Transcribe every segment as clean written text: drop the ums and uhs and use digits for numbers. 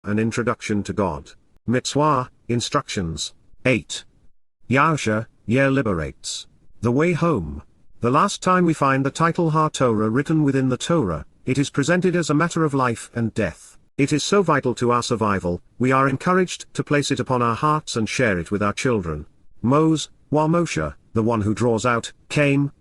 an introduction to God. Mitswah, instructions. 8. Yahowsha, Liberates. The way home. The last time we find the title Torah written within the Torah, it is presented as a matter of life and death. It is so vital to our survival, we are encouraged to place it upon our hearts and share it with our children. Moseh, the one who draws out, came,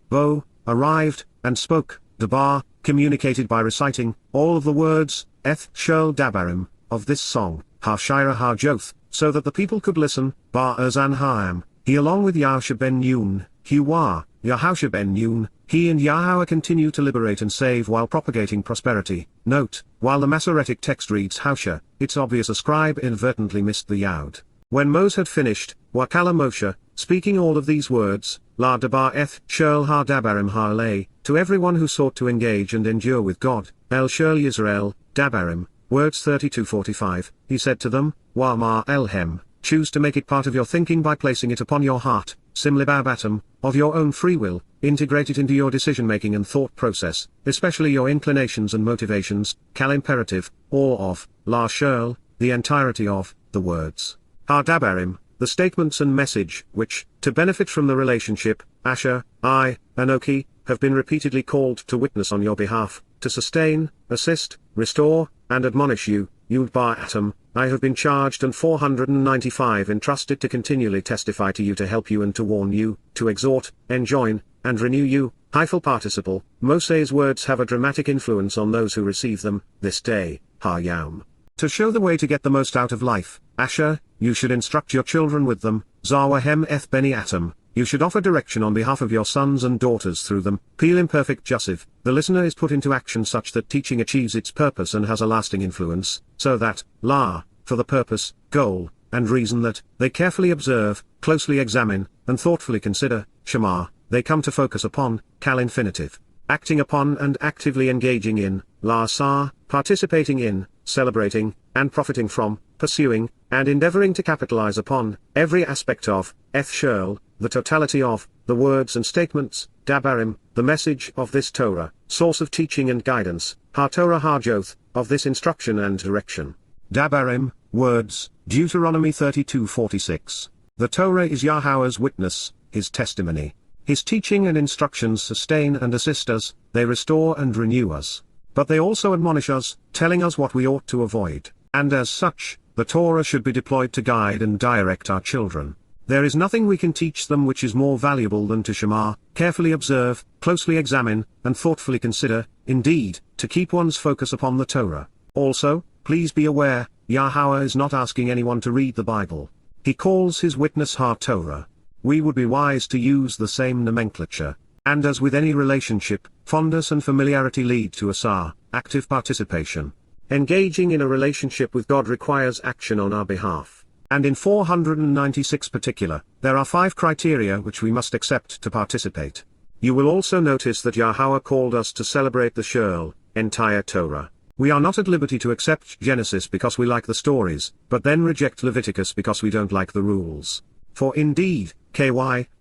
arrived, and spoke, abar, communicated by reciting, all of the words, dabarim, of this song, ha-shira-ha-joth, so that the people could listen, bar-azan-ha'am, he along with Yahowsha ben Nun, Yahowsha ben Nun, he and Yahowah continue to liberate and save while propagating prosperity. Note, while the Masoretic text reads Hawsha, it's obvious a scribe inadvertently missed the Yod. When Moseh had finished, Wakala Moshe, speaking all of these words, La dabar shirl ha dabarim ha to everyone who sought to engage and endure with God, El shirl Yisrael, dabarim, words 32-45, he said to them, Wa ma elhem, choose to make it part of your thinking by placing it upon your heart, simlibabatum, of your own free will, integrate it into your decision-making and thought process, especially your inclinations and motivations, kal imperative, or of, la shirl, the entirety of, the words. Ha dabarim, the statements and message, which, to benefit from the relationship, Asher, I, Anoki, have been repeatedly called to witness on your behalf, to sustain, assist, restore, and admonish you, Yud bar atom, I have been charged and 495 entrusted to continually testify to you to help you and to warn you, to exhort, enjoin, and renew you, hyphal participle. Moseh's words have a dramatic influence on those who receive them, this day, ha-yam. To show the way to get the most out of life, Asher, you should instruct your children with them, Zawahem eth beni atom, you should offer direction on behalf of your sons and daughters through them, Peel imperfect jussive, the listener is put into action such that teaching achieves its purpose and has a lasting influence, so that, for the purpose, goal, and reason that, they carefully observe, closely examine, and thoughtfully consider, shamar, they come to focus upon, kal infinitive, acting upon and actively engaging in, asah, participating in, celebrating, and profiting from, pursuing, and endeavoring to capitalize upon, every aspect of, shirl, the totality of, the words and statements, dabarim, the message of this Torah, source of teaching and guidance, ha-Torah ha-joth, of this instruction and direction. Dabarim, words, Deuteronomy 32:46. The Torah is Yahowah's witness, his testimony. His teaching and instructions sustain and assist us, they restore and renew us. But they also admonish us, telling us what we ought to avoid, and as such, the Torah should be deployed to guide and direct our children. There is nothing we can teach them which is more valuable than to shamar, carefully observe, closely examine, and thoughtfully consider, indeed, to keep one's focus upon the Torah. Also, please be aware, Yahowah is not asking anyone to read the Bible. He calls his witness ha-Torah. We would be wise to use the same nomenclature, and as with any relationship, fondness and familiarity lead to asah, active participation. Engaging in a relationship with God requires action on our behalf. And in 496 particular, there are 5 criteria which we must accept to participate. You will also notice that Yahowah called us to celebrate the shirl, entire Torah. We are not at liberty to accept Genesis because we like the stories, but then reject Leviticus because we don't like the rules. For indeed,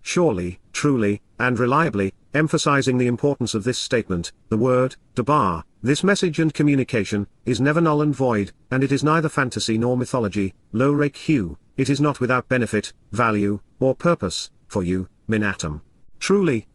surely, truly, and reliably, emphasizing the importance of this statement, the word, dabar, this message and communication, is never null and void, and it is neither fantasy nor mythology, low-rake it is not without benefit, value, or purpose, for you, min atom. Truly,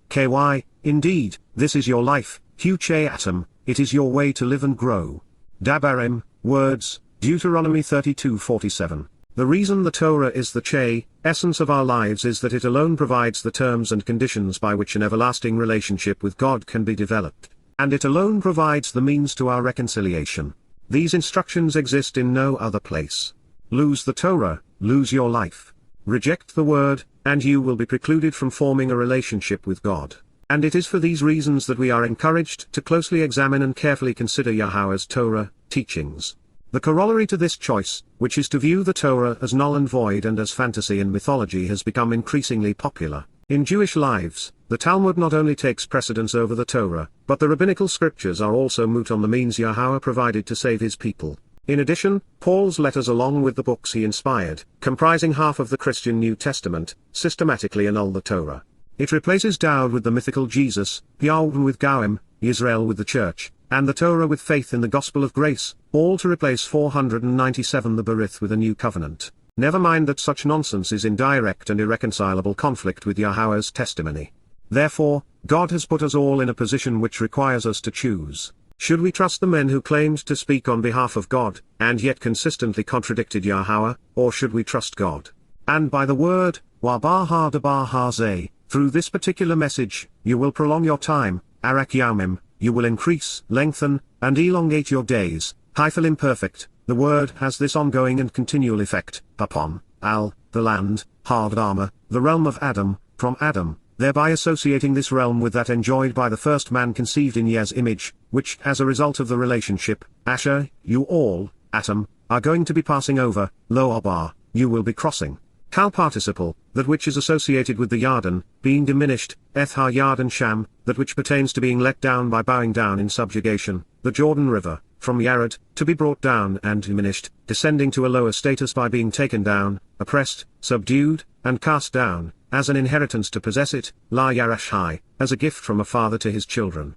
indeed, this is your life, atom, it is your way to live and grow. Dabarim, words, Deuteronomy 32:47. The reason the Torah is the essence of our lives is that it alone provides the terms and conditions by which an everlasting relationship with God can be developed, and it alone provides the means to our reconciliation. These instructions exist in no other place. Lose the Torah, lose your life. Reject the word, and you will be precluded from forming a relationship with God. And it is for these reasons that we are encouraged to closely examine and carefully consider Yahowah's Torah teachings. The corollary to this choice, which is to view the Torah as null and void and as fantasy and mythology, has become increasingly popular. In Jewish lives, the Talmud not only takes precedence over the Torah, but the rabbinical scriptures are also moot on the means Yahowah provided to save his people. In addition, Paul's letters along with the books he inspired, comprising half of the Christian New Testament, systematically annul the Torah. It replaces Daud with the mythical Jesus, Yahweh with Goim, Israel with the Church, and the Torah with faith in the gospel of grace, all to replace 497 the Berith with a new covenant. Never mind that such nonsense is in direct and irreconcilable conflict with Yahowah's testimony. Therefore, God has put us all in a position which requires us to choose. Should we trust the men who claimed to speak on behalf of God, and yet consistently contradicted Yahowah, or should we trust God? And by the word, through this particular message, you will prolong your time, you will increase, lengthen, and elongate your days, imperfect. The word has this ongoing and continual effect, upon, the land, the realm of Adam, from Adam, thereby associating this realm with that enjoyed by the first man conceived in Yah's image, which as a result of the relationship, you all, atom, are going to be passing over, abar, you will be crossing. Kal participle, that which is associated with the Yarden, being diminished, Yarden Sham, that which pertains to being let down by bowing down in subjugation, the Jordan River, from Yared, to be brought down and diminished, descending to a lower status by being taken down, oppressed, subdued, and cast down, as an inheritance to possess it, La Yarashai, as a gift from a father to his children.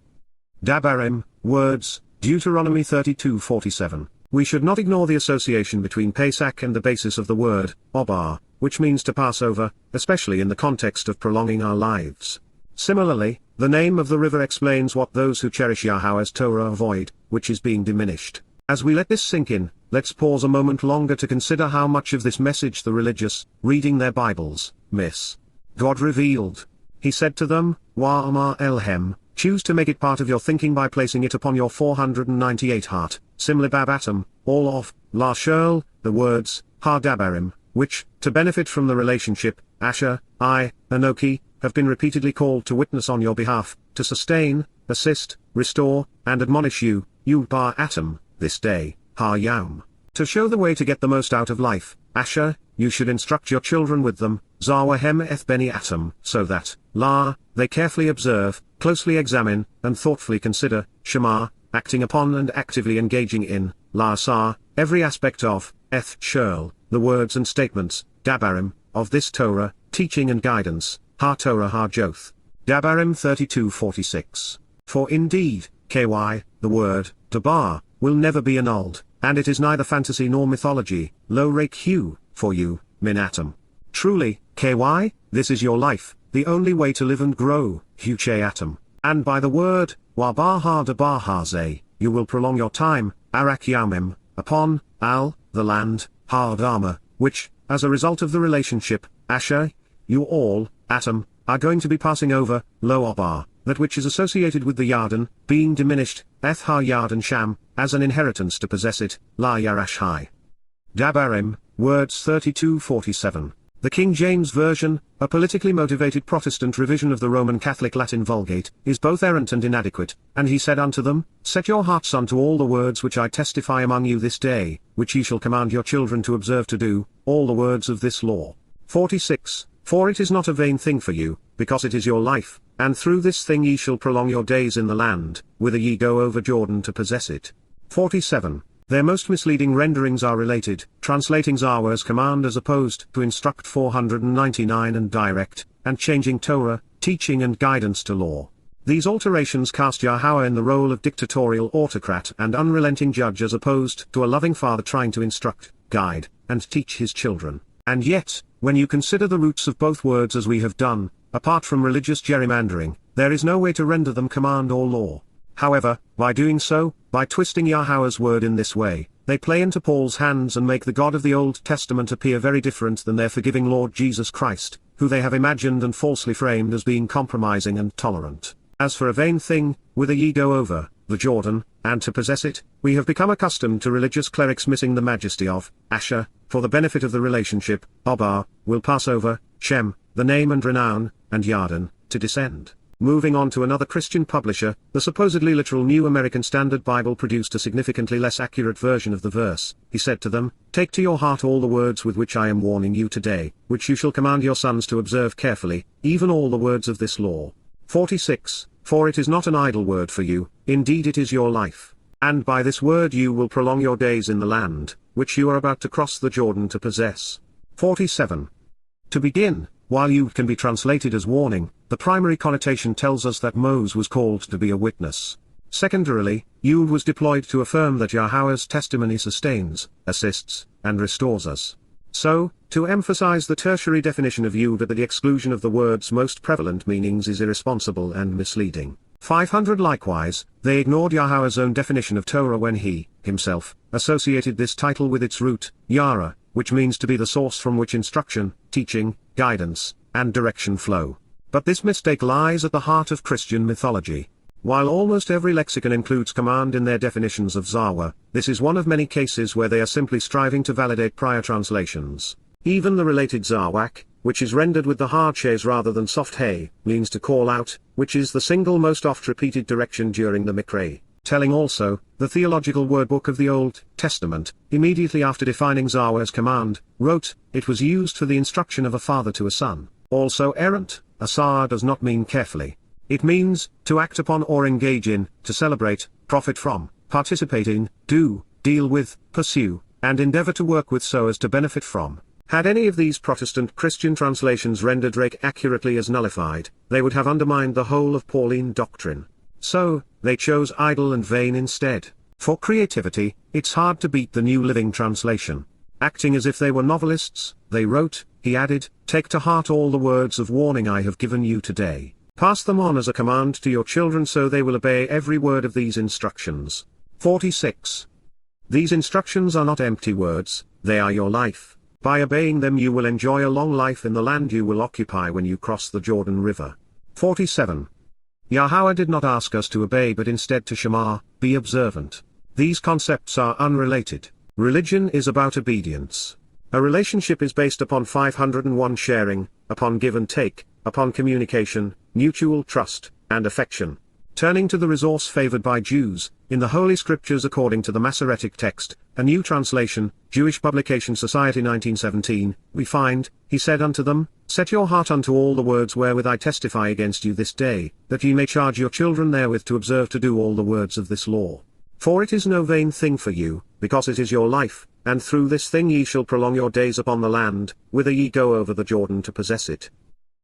Dabarim, words, Deuteronomy 32:47. We should not ignore the association between Pesach and the basis of the word, abar, which means to pass over, especially in the context of prolonging our lives. Similarly, the name of the river explains what those who cherish Yahowah's Torah avoid, which is being diminished. As we let this sink in, let's pause a moment longer to consider how much of this message the religious, reading their Bibles, miss. God revealed. He said to them, Wa'amar Elhem, choose to make it part of your thinking by placing it upon your 498 heart, Simlibab atom, all of, La Shurl, the words, Dabarim, which, to benefit from the relationship, Asher, Anoki, have been repeatedly called to witness on your behalf, to sustain, assist, restore, and admonish you, bar atom, this day, Yaum. To show the way to get the most out of life, Asher, you should instruct your children with them, Zawahem Beni atom, so that, they carefully observe, closely examine, and thoughtfully consider, shamar, acting upon and actively engaging in, asah, every aspect of, shurl, the words and statements, dabarim, of this Torah, teaching and guidance, Torah Joth. Dabarim 32:46. For indeed, ky, the word, dabar, will never be annulled, and it is neither fantasy nor mythology, lo rake hu, for you, min atom. Truly, ky, this is your life, the only way to live and grow, huche atom. And by the word, you will prolong your time, upon, the land, which, as a result of the relationship, Asher, you all, atom, are going to be passing over, abar, that which is associated with the Yarden, being diminished, Yarden Sham, as an inheritance to possess it, La Yarashai. Dabarim, words 32:47. The King James Version, a politically motivated Protestant revision of the Roman Catholic Latin Vulgate, is both errant and inadequate, and he said unto them, Set your hearts unto all the words which I testify among you this day, which ye shall command your children to observe to do, all the words of this law. 46. For it is not a vain thing for you, because it is your life, and through this thing ye shall prolong your days in the land, whither ye go over Jordan to possess it. 47. Their most misleading renderings are related, translating Zawah's command as opposed to instruct 499 and direct, and changing Torah, teaching and guidance to law. These alterations cast Yahowah in the role of dictatorial autocrat and unrelenting judge as opposed to a loving father trying to instruct, guide, and teach his children. And yet, when you consider the roots of both words as we have done, apart from religious gerrymandering, there is no way to render them command or law. However, by doing so, by twisting Yahowah's word in this way, they play into Paul's hands and make the God of the Old Testament appear very different than their forgiving Lord Jesus Christ, who they have imagined and falsely framed as being compromising and tolerant. As for a vain thing, whither ye go over, the Jordan, and to possess it, we have become accustomed to religious clerics missing the majesty of, Asher, for the benefit of the relationship, abar, will pass over, Shem, the name and renown, and Yarden, to descend. Moving on to another Christian publisher, the supposedly literal New American Standard Bible produced a significantly less accurate version of the verse. He said to them, Take to your heart all the words with which I am warning you today, which you shall command your sons to observe carefully, even all the words of this law. 46. For it is not an idle word for you, indeed it is your life. And by this word you will prolong your days in the land, which you are about to cross the Jordan to possess. 47. To begin, while you can be translated as warning, the primary connotation tells us that Moses was called to be a witness. Secondarily, Yud was deployed to affirm that Yahowah's testimony sustains, assists, and restores us. So, to emphasize the tertiary definition of Yud at the exclusion of the word's most prevalent meanings is irresponsible and misleading. 500 Likewise, they ignored Yahowah's own definition of Torah when he, himself, associated this title with its root, yara, which means to be the source from which instruction, teaching, guidance, and direction flow. But this mistake lies at the heart of Christian mythology. While almost every lexicon includes command in their definitions of Zawah, this is one of many cases where they are simply striving to validate prior translations. Even the related Zawak, which is rendered with the hard shes rather than soft hay, means to call out, which is the single most oft-repeated direction during the Mikra. Telling also, the theological wordbook of the Old Testament, immediately after defining Zawah as command, wrote, it was used for the instruction of a father to a son. Also errant, asah does not mean carefully. It means, to act upon or engage in, to celebrate, profit from, participate in, do, deal with, pursue, and endeavor to work with so as to benefit from. Had any of these Protestant Christian translations rendered rake accurately as nullified, they would have undermined the whole of Pauline doctrine. So, they chose idle and vain instead. For creativity, it's hard to beat the New Living Translation. Acting as if they were novelists, they wrote, he added, take to heart all the words of warning I have given you today. Pass them on as a command to your children so they will obey every word of these instructions. 46. These instructions are not empty words, they are your life. By obeying them you will enjoy a long life in the land you will occupy when you cross the Jordan River. 47. Yahowah did not ask us to obey but instead to shamar, be observant. These concepts are unrelated. Religion is about obedience. A relationship is based upon 501 sharing, upon give and take, upon communication, mutual trust, and affection. Turning to the resource favored by Jews, in the Holy Scriptures according to the Masoretic text, a new translation, Jewish Publication Society 1917, we find, he said unto them, set your heart unto all the words wherewith I testify against you this day, that ye may charge your children therewith to observe to do all the words of this law. For it is no vain thing for you, because it is your life, and through this thing ye shall prolong your days upon the land, whither ye go over the Jordan to possess it.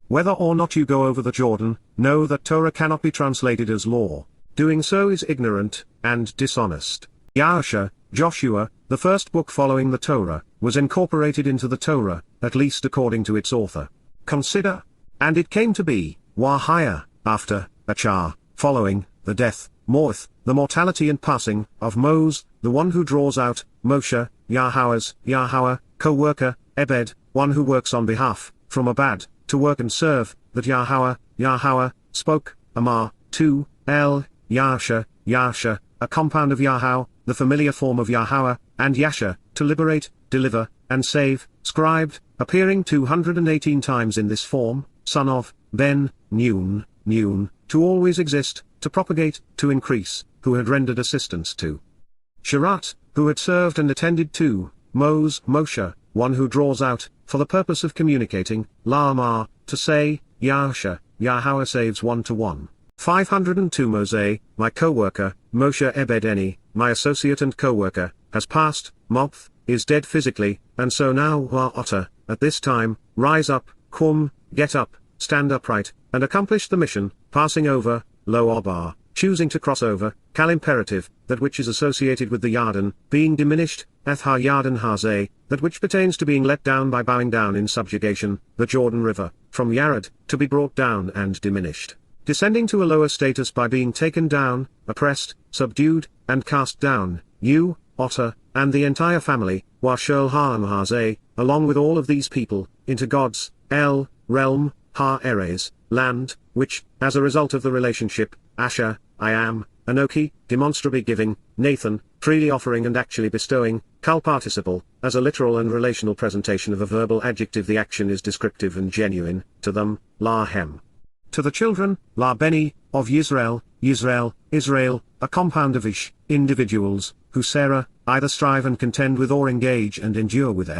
Whether or not you go over the Jordan, know that Torah cannot be translated as law. Doing so is ignorant, and dishonest. Yahowsha, Joshua, the first book following the Torah, was incorporated into the Torah, at least according to its author. Consider. And it came to be, Wahaya, after, Achar, following, the death, Morth, the mortality and passing, of Moses, the one who draws out, Moshe, Yahowah, co-worker, Ebed, one who works on behalf, from Abad, to work and serve, that Yahowah, spoke, Amar, 2, Yahowsha, a compound of Yahow, the familiar form of Yahowah, and Yasha, to liberate, deliver, and save, scribed, appearing 218 times in this form, son of, Ben, Nun, to always exist, to propagate, to increase, who had rendered assistance to Sharat, who had served and attended to, Moshe, one who draws out, for the purpose of communicating, Lamar, to say, Yahowah saves one-to-one. 502 Moseh, my co-worker, Moshe Ebedeni, my associate and co-worker, has passed, Moph, is dead physically, and so now Wa'ata, at this time, rise up, Qum, get up, stand upright, and accomplish the mission, passing over, Lo abar, choosing to cross over, Kal imperative, that which is associated with the Yarden, being diminished, Eth Yarden Hazeh, that which pertains to being let down by bowing down in subjugation, the Jordan River, from Yared, to be brought down and diminished. Descending to a lower status by being taken down, oppressed, subdued, and cast down, you, Otter, and the entire family, Washol Ha'am Hazeh, along with all of these people, into God's, realm, Ha-Eres, land, which, as a result of the relationship, Asher, I am, Anoki, demonstrably giving, Nathan, freely offering and actually bestowing, Kal participle, as a literal and relational presentation of a verbal adjective the action is descriptive and genuine, to them, Lahem. To the children, La Beni, of Yisrael, Israel, a compound of Ish, individuals, who Sarah, either strive and contend with or engage and endure with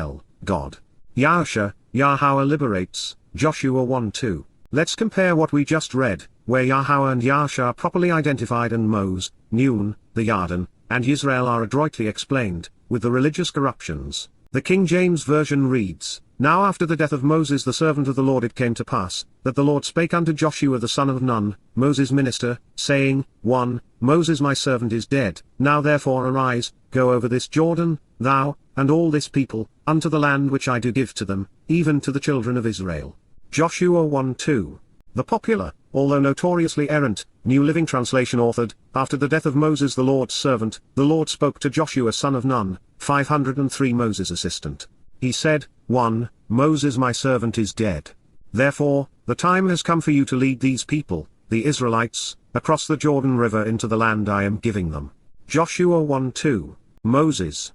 God. Yahowsha, Yahowah liberates, Joshua 1-2. Let's compare what we just read, where Yahowah and Yahowsha are properly identified and Moses, Nun, the Yarden, and Yisrael are adroitly explained, with the religious corruptions. The King James Version reads, Now after the death of Moses the servant of the Lord it came to pass, that the Lord spake unto Joshua the son of Nun, Moses' minister, saying, 1. Moses my servant is dead. Now therefore arise, go over this Jordan, thou, and all this people, unto the land which I do give to them, even to the children of Israel. Joshua 1:2. The popular, although notoriously errant, New Living Translation authored, after the death of Moses the Lord's servant, the Lord spoke to Joshua son of Nun, 503 Moses' assistant. He said, 1. Moses my servant is dead. Therefore, the time has come for you to lead these people, the Israelites, across the Jordan River into the land I am giving them. Joshua 1:2. Moses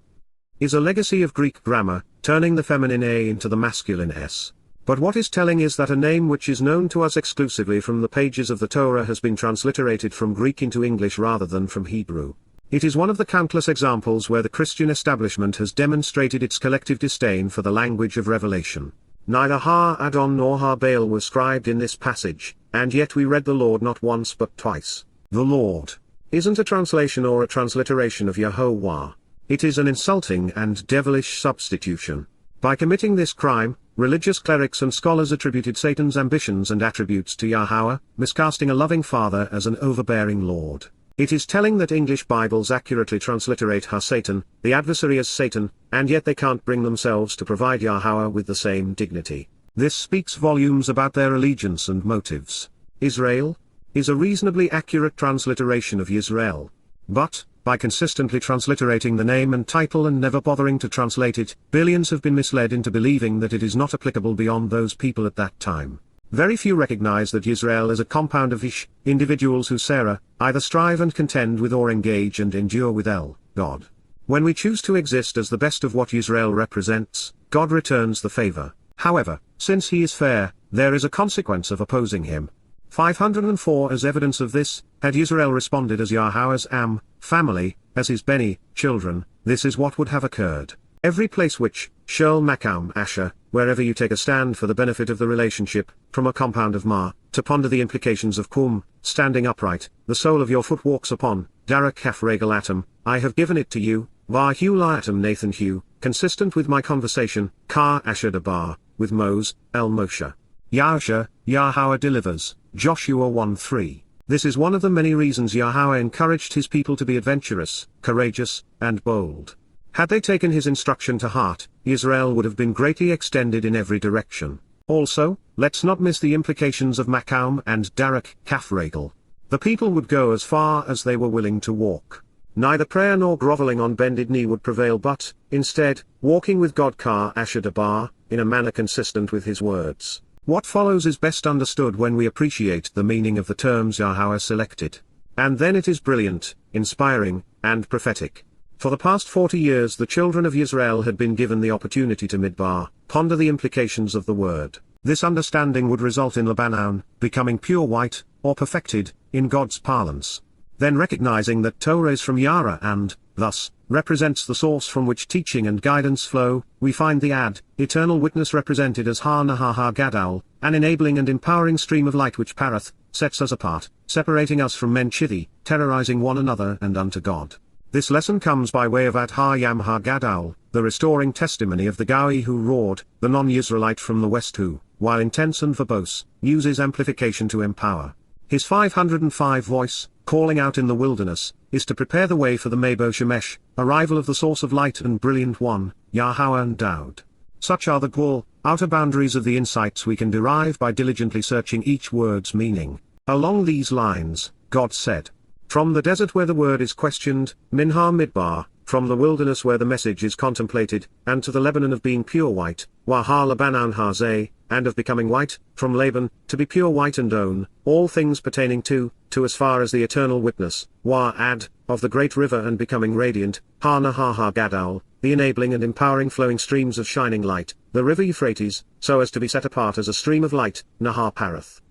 is a legacy of Greek grammar, turning the feminine A into the masculine S. But what is telling is that a name which is known to us exclusively from the pages of the Torah has been transliterated from Greek into English rather than from Hebrew. It is one of the countless examples where the Christian establishment has demonstrated its collective disdain for the language of revelation. Neither Ha-Adon nor Ha-Baal were scribed in this passage, and yet we read the Lord not once but twice. The Lord isn't a translation or a transliteration of Yahowah. It is an insulting and devilish substitution. By committing this crime, religious clerics and scholars attributed Satan's ambitions and attributes to Yahweh, miscasting a loving Father as an overbearing Lord. It is telling that English Bibles accurately transliterate Ha-Satan, the adversary, as Satan, and yet they can't bring themselves to provide Yahweh with the same dignity. This speaks volumes about their allegiance and motives. Israel is a reasonably accurate transliteration of Yisrael. But, by consistently transliterating the name and title and never bothering to translate it, billions have been misled into believing that it is not applicable beyond those people at that time. Very few recognize that Yisrael is a compound of Ish, individuals who Sarah, either strive and contend with or engage and endure with El, God. When we choose to exist as the best of what Yisrael represents, God returns the favor. However, since he is fair, there is a consequence of opposing him. 504 as evidence of this, had Yisrael responded as Yahweh's Am, family, as his Beni, children, this is what would have occurred. Every place which, Shul Makam Asher, wherever you take a stand for the benefit of the relationship, from a compound of Ma, to ponder the implications of Kum, standing upright, the sole of your foot walks upon, Darak Kaf Regal Atom, I have given it to you, Va Hu La Atom Nathan Hu, consistent with my conversation, Ka Asher Abar, with Mose, El Moshe. Yahowsha, Yahweh delivers, Joshua 1:3. This is one of the many reasons Yahweh encouraged his people to be adventurous, courageous, and bold. Had they taken his instruction to heart, Israel would have been greatly extended in every direction. Also, let's not miss the implications of Makam and Darak Kaf Regal. The people would go as far as they were willing to walk. Neither prayer nor groveling on bended knee would prevail but, instead, walking with God Ka Asher Abar, in a manner consistent with his words. What follows is best understood when we appreciate the meaning of the terms Yahweh selected. And then it is brilliant, inspiring, and prophetic. For the past 40 years the children of Israel had been given the opportunity to midbar, ponder the implications of the word. This understanding would result in Lebanon becoming pure white, or perfected, in God's parlance. Then recognizing that Torah is from Yara and, thus, represents the source from which teaching and guidance flow, we find the eternal witness represented as Ha-Naha Gadol, an enabling and empowering stream of light which parath, sets us apart, separating us from men chithi, terrorizing one another and unto God. This lesson comes by way of Ad-Ha-Yam Ha-Gadol, the restoring testimony of the Gawi who roared, the non-Israelite from the west who, while intense and verbose, uses amplification to empower. His 505 voice, calling out in the wilderness, is to prepare the way for the Mabo Shemesh, arrival of the source of light and brilliant one, Yahweh and Daud. Such are the Gul, outer boundaries of the insights we can derive by diligently searching each word's meaning. Along these lines, God said, from the desert where the word is questioned, Minha Midbar, from the wilderness where the message is contemplated, and to the Lebanon of being pure white, Waha Labanan Hazeh, and of becoming white, from Laban, to be pure white and own, all things pertaining to as far as the eternal witness, Wa-Ad, of the great river and becoming radiant, Ha-Naha Gadol, the enabling and empowering flowing streams of shining light, the river Euphrates, so as to be set apart as a stream of light, Nahar Parath.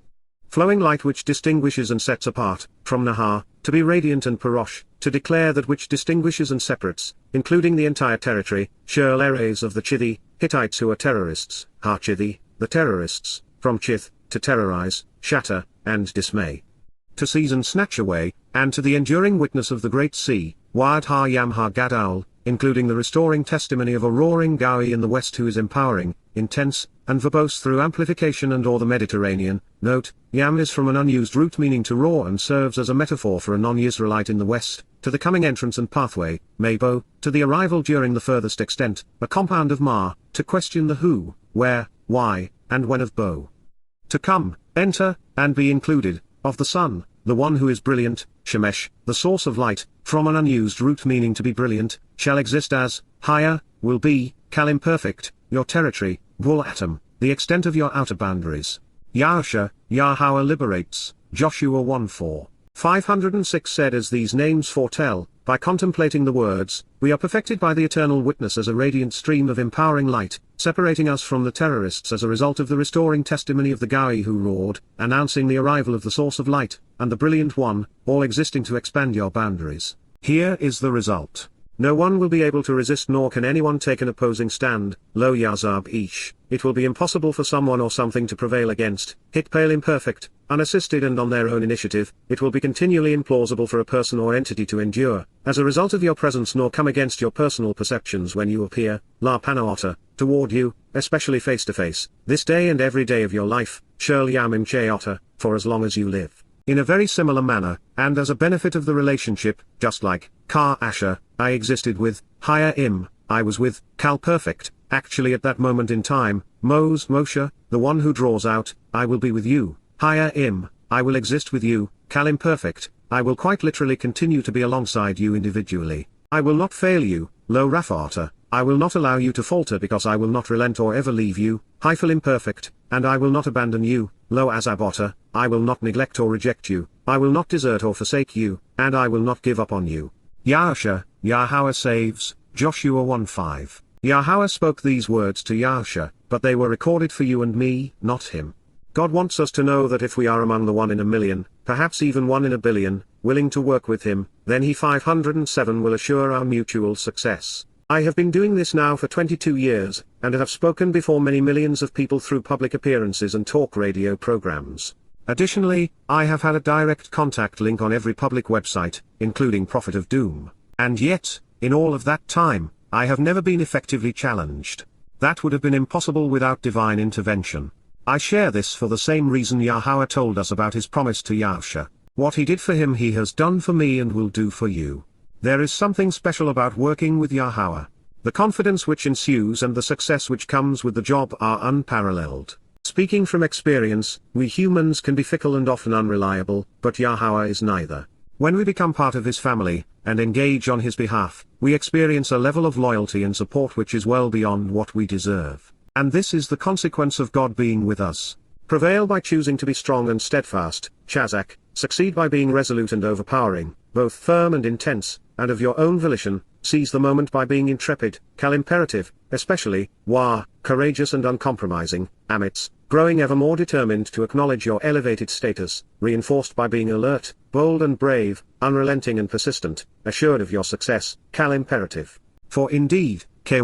Flowing light which distinguishes and sets apart, from Nahar, to be radiant and Parosh, to declare that which distinguishes and separates, including the entire territory, Shul Eres of the Chithi, Hittites who are terrorists, Ha-Chithi, the terrorists, from Chith, to terrorize, shatter, and dismay. To seize and snatch away, and to the enduring witness of the great sea, Wad Ha-Yam Ha-Gadol, including the restoring testimony of a roaring Gawi in the west who is empowering, intense, and verbose through amplification and or the Mediterranean. Note, Yam is from an unused root meaning to roar and serves as a metaphor for a non-Israelite in the west, to the coming entrance and pathway, Mabo, to the arrival during the furthest extent, a compound of Ma, to question the who, where, why, and when of Bo. To come, enter, and be included, of the sun, the one who is brilliant, Shemesh, the source of light, from an unused root meaning to be brilliant, shall exist as, higher, will be, Kal imperfect, your territory, Gvul atom, the extent of your outer boundaries. Yahowsha, Yahowah liberates, Joshua 1:4. 506 said as these names foretell, by contemplating the words, we are perfected by the eternal witness as a radiant stream of empowering light, separating us from the terrorists as a result of the restoring testimony of the Gawi who roared, announcing the arrival of the source of light, and the brilliant one, all existing to expand your boundaries. Here is the result. No one will be able to resist nor can anyone take an opposing stand. Lo yazab ish. It will be impossible for someone or something to prevail against, Hitpail imperfect, unassisted and on their own initiative. It will be continually implausible for a person or entity to endure, as a result of your presence nor come against your personal perceptions when you appear, La Panaota, toward you, especially face to face, this day and every day of your life, Shirl Yamim Cheota, for as long as you live. In a very similar manner, and as a benefit of the relationship, just like, Ka Asher, I existed with, Higher Im, I was with, Kal perfect, actually at that moment in time, Moshe, the one who draws out, I will be with you, Higher Im, I will exist with you, Kal imperfect, I will quite literally continue to be alongside you individually, I will not fail you, Lo Rafata, I will not allow you to falter because I will not relent or ever leave you, Hyphal imperfect, and I will not abandon you, Lo Azabota, I will not neglect or reject you, I will not desert or forsake you, and I will not give up on you. Yahowsha, Yahowah saves, Joshua 1:5. Yahowah spoke these words to Yahowsha, but they were recorded for you and me, not him. God wants us to know that if we are among the 1 in a million, perhaps even 1 in a billion, willing to work with him, then he 507 will assure our mutual success. I have been doing this now for 22 years, and have spoken before many millions of people through public appearances and talk radio programs. Additionally, I have had a direct contact link on every public website, including Prophet of Doom. And yet, in all of that time, I have never been effectively challenged. That would have been impossible without divine intervention. I share this for the same reason Yahowah told us about his promise to Yahowsha. What he did for him he has done for me and will do for you. There is something special about working with Yahowah. The confidence which ensues and the success which comes with the job are unparalleled. Speaking from experience, we humans can be fickle and often unreliable, but Yahowah is neither. When we become part of his family, and engage on his behalf, we experience a level of loyalty and support which is well beyond what we deserve. And this is the consequence of God being with us. Prevail by choosing to be strong and steadfast, chazaq, succeed by being resolute and overpowering, both firm and intense, and of your own volition, seize the moment by being intrepid, kal imperative, especially, wa, courageous and uncompromising, amitz, growing ever more determined to acknowledge your elevated status, reinforced by being alert, bold and brave, unrelenting and persistent, assured of your success, kal imperative. For indeed, ky,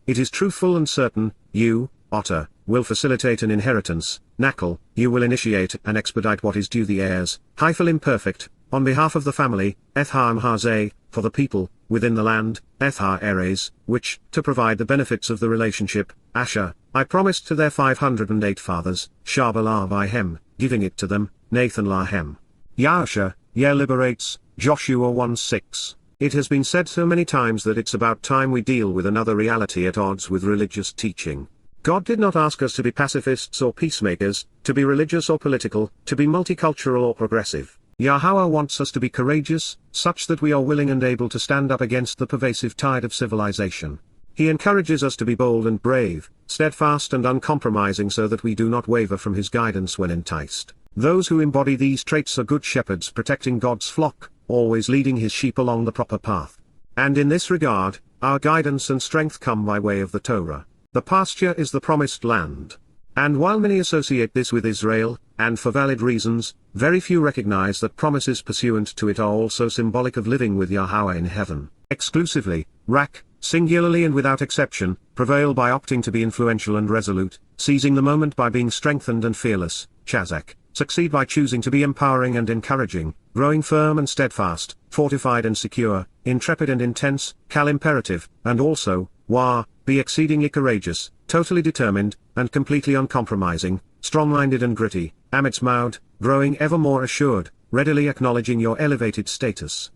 it is truthful and certain, you, otter, will facilitate an inheritance, nakal, you will initiate and expedite what is due the heirs, hyphal imperfect, on behalf of the family, ethha mhaze, for the people, within the land, ethha eres, which, to provide the benefits of the relationship, asher, I promised to their 508 fathers, Shabbalah Vihem, giving it to them, Nathan Lahem. Yahowsha, Liberates, Joshua 1:6. It has been said so many times that it's about time we deal with another reality at odds with religious teaching. God did not ask us to be pacifists or peacemakers, to be religious or political, to be multicultural or progressive. Yahowah wants us to be courageous, such that we are willing and able to stand up against the pervasive tide of civilization. He encourages us to be bold and brave, steadfast and uncompromising so that we do not waver from his guidance when enticed. Those who embody these traits are good shepherds protecting God's flock, always leading his sheep along the proper path. And in this regard, our guidance and strength come by way of the Torah. The pasture is the promised land. And while many associate this with Israel, and for valid reasons, very few recognize that promises pursuant to it are also symbolic of living with Yahowah in heaven. Exclusively, rak, singularly and without exception, prevail by opting to be influential and resolute, seizing the moment by being strengthened and fearless, chazaq, succeed by choosing to be empowering and encouraging, growing firm and steadfast, fortified and secure, intrepid and intense, kal imperative, and also, wa, be exceedingly courageous, totally determined, and completely uncompromising, strong-minded and gritty, amitzmaud, growing ever more assured, readily acknowledging your elevated status.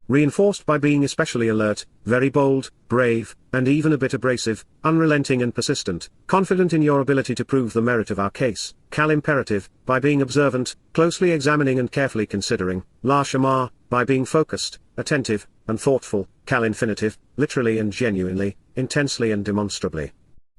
Reinforced by being especially alert, very bold, brave, and even a bit abrasive, unrelenting and persistent, confident in your ability to prove the merit of our case, kal imperative, by being observant, closely examining and carefully considering, la shamar, by being focused, attentive, and thoughtful, kal infinitive, literally and genuinely, intensely and demonstrably.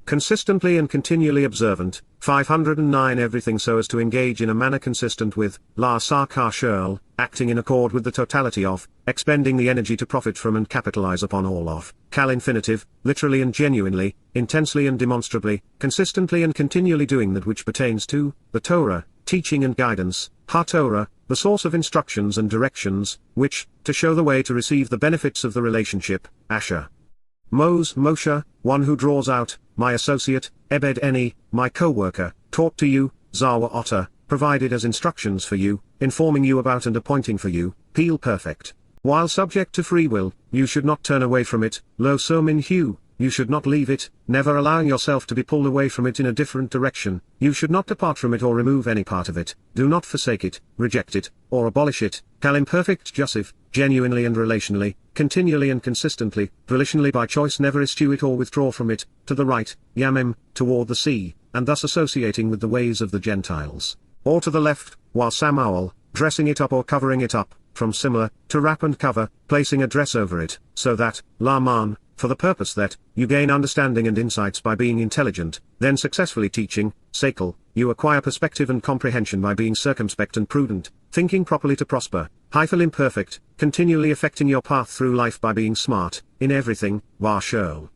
Consistently and continually observant, 509 everything so as to engage in a manner consistent with, la sarkar shurl, acting in accord with the totality of, expending the energy to profit from and capitalize upon all of, kal infinitive, literally and genuinely, intensely and demonstrably, consistently and continually doing that which pertains to, the Torah, teaching and guidance, ha-Torah, the source of instructions and directions, which, to show the way to receive the benefits of the relationship, asher. Moshe, one who draws out, my associate, Ebed Eni, my co-worker, taught to you, Zawa Otter, provided as instructions for you, informing you about and appointing for you, Peel perfect. While subject to free will, you should not turn away from it, Lo so min hu, you should not leave it, never allowing yourself to be pulled away from it in a different direction, you should not depart from it or remove any part of it, do not forsake it, reject it, or abolish it, kal imperfect jussive, genuinely and relationally, continually and consistently, volitionally by choice never eschew it or withdraw from it, to the right, yamim, toward the sea, and thus associating with the ways of the Gentiles, or to the left, while samawal, dressing it up or covering it up, from similar, to wrap and cover, placing a dress over it, so that, laman, for the purpose that, you gain understanding and insights by being intelligent, then successfully teaching, sekal, you acquire perspective and comprehension by being circumspect and prudent, thinking properly to prosper, hyphal imperfect, continually affecting your path through life by being smart, in everything, var shurl.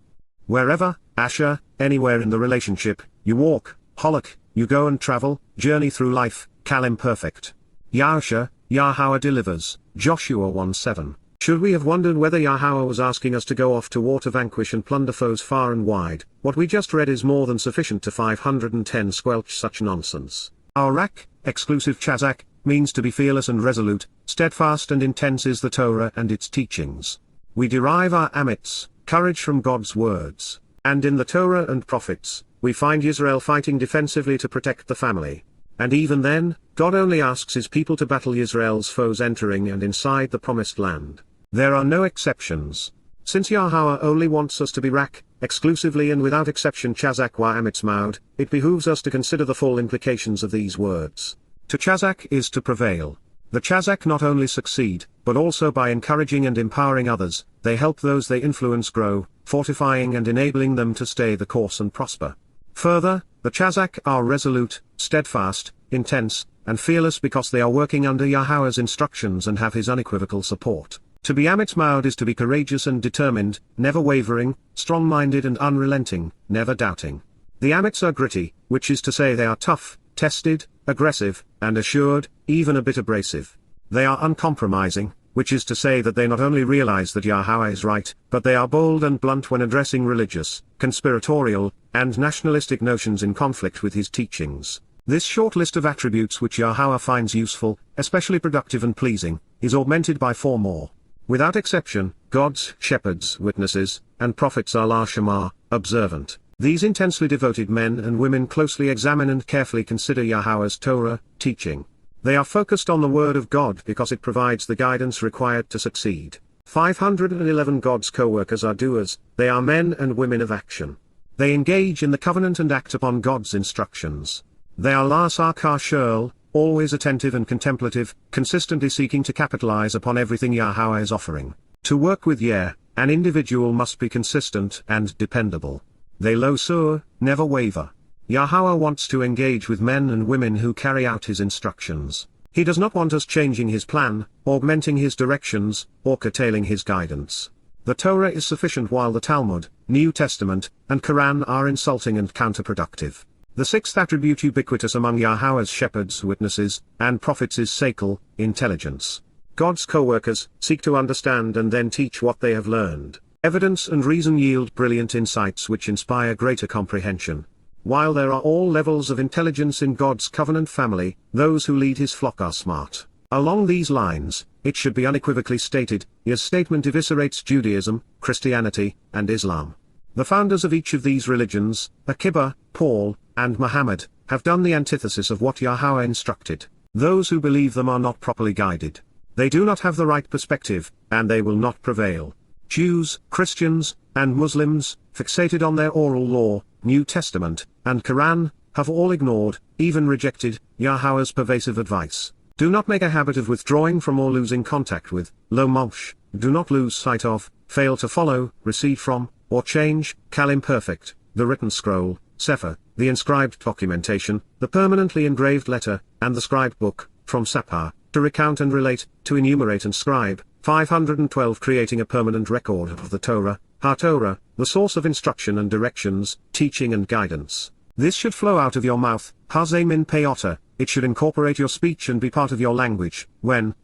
Wherever, asher, anywhere in the relationship, you walk, holok, you go and travel, journey through life, kal imperfect. Yahowsha, Yahowah delivers, Joshua 1:7. Should we have wondered whether Yahowah was asking us to go off to war to vanquish and plunder foes far and wide, what we just read is more than sufficient to 510 squelch such nonsense. Our rak, exclusive chazaq, means to be fearless and resolute, steadfast and intense is the Torah and its teachings. We derive our amitz, courage from God's words, and in the Torah and prophets, we find Israel fighting defensively to protect the family. And even then, God only asks his people to battle Israel's foes entering and inside the promised land. There are no exceptions. Since Yahowah only wants us to be rak, exclusively and without exception chazaq wa amitzmaud, it behooves us to consider the full implications of these words. To chazaq is to prevail. The chazaq not only succeed, but also by encouraging and empowering others, they help those they influence grow, fortifying and enabling them to stay the course and prosper. Further, the chazaq are resolute, steadfast, intense, and fearless because they are working under Yahowah's instructions and have his unequivocal support. To be amitzmaud is to be courageous and determined, never wavering, strong-minded and unrelenting, never doubting. The amits are gritty, which is to say they are tough, tested, aggressive, and assured, even a bit abrasive. They are uncompromising, which is to say that they not only realize that Yahowah is right, but they are bold and blunt when addressing religious, conspiratorial, and nationalistic notions in conflict with his teachings. This short list of attributes which Yahowah finds useful, especially productive and pleasing, is augmented by 4 more. Without exception, God's shepherds, witnesses, and prophets are la shamar, observant. These intensely devoted men and women closely examine and carefully consider Yahowah's Torah, teaching. They are focused on the Word of God because it provides the guidance required to succeed. 511 God's co-workers are doers, they are men and women of action. They engage in the covenant and act upon God's instructions. They are la sarkar shurl, always attentive and contemplative, consistently seeking to capitalize upon everything Yahowah is offering. To work with an individual must be consistent and dependable. They lo sur, never waver. Yahowah wants to engage with men and women who carry out his instructions. He does not want us changing his plan, augmenting his directions, or curtailing his guidance. The Torah is sufficient while the Talmud, New Testament, and Quran are insulting and counterproductive. The 6th attribute ubiquitous among Yahowah's shepherds, witnesses, and prophets is sekal, intelligence. God's co-workers seek to understand and then teach what they have learned. Evidence and reason yield brilliant insights which inspire greater comprehension. While there are all levels of intelligence in God's covenant family, those who lead his flock are smart. Along these lines, it should be unequivocally stated, Yah's statement eviscerates Judaism, Christianity, and Islam. The founders of each of these religions, Akiba, Paul, and Muhammad, have done the antithesis of what Yahowah instructed. Those who believe them are not properly guided. They do not have the right perspective, and they will not prevail. Jews, Christians, and Muslims, fixated on their oral law, New Testament, and Quran, have all ignored, even rejected, Yahowah's pervasive advice. Do not make a habit of withdrawing from or losing contact with, lo mosh, do not lose sight of, fail to follow, recede from, or change, kal imperfect, the written scroll, sefer, the inscribed documentation, the permanently engraved letter, and the scribed book, from sapar, to recount and relate, to enumerate and scribe, 512 creating a permanent record of the Torah, HaTorah, the source of instruction and directions, teaching and guidance. This should flow out of your mouth, hazeh min peota, it should incorporate your speech and be part of your language, when,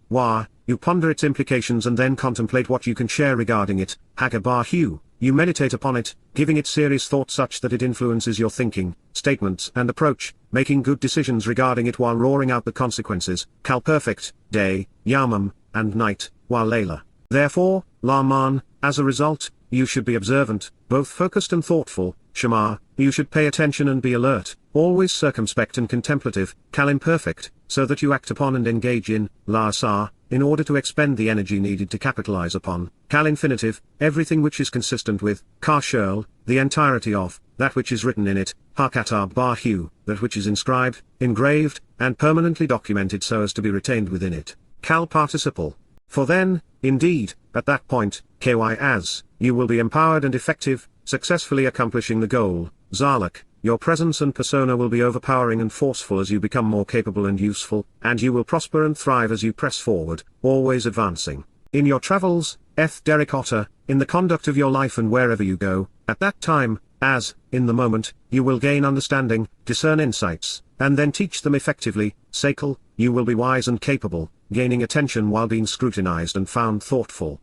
you ponder its implications and then contemplate what you can share regarding it, abar you meditate upon it, giving it serious thought such that it influences your thinking, statements and approach, making good decisions regarding it while roaring out the consequences, kal perfect, day, yamam, and night, while layla. Therefore, laman, as a result, you should be observant, both focused and thoughtful, shamar, you should pay attention and be alert, always circumspect and contemplative, kal imperfect, so that you act upon and engage in, asah, in order to expend the energy needed to capitalize upon, kal infinitive, everything which is consistent with, shirl, the entirety of, that which is written in it, hakatab that which is inscribed, engraved, and permanently documented so as to be retained within it, kal participle. For then, indeed, at that point, as, you will be empowered and effective, successfully accomplishing the goal, zalak, your presence and persona will be overpowering and forceful as you become more capable and useful, and you will prosper and thrive as you press forward, always advancing. In your travels, derek otter, in the conduct of your life and wherever you go, at that time, as, in the moment, you will gain understanding, discern insights, and then teach them effectively, sekel, you will be wise and capable, gaining attention while being scrutinized and found thoughtful.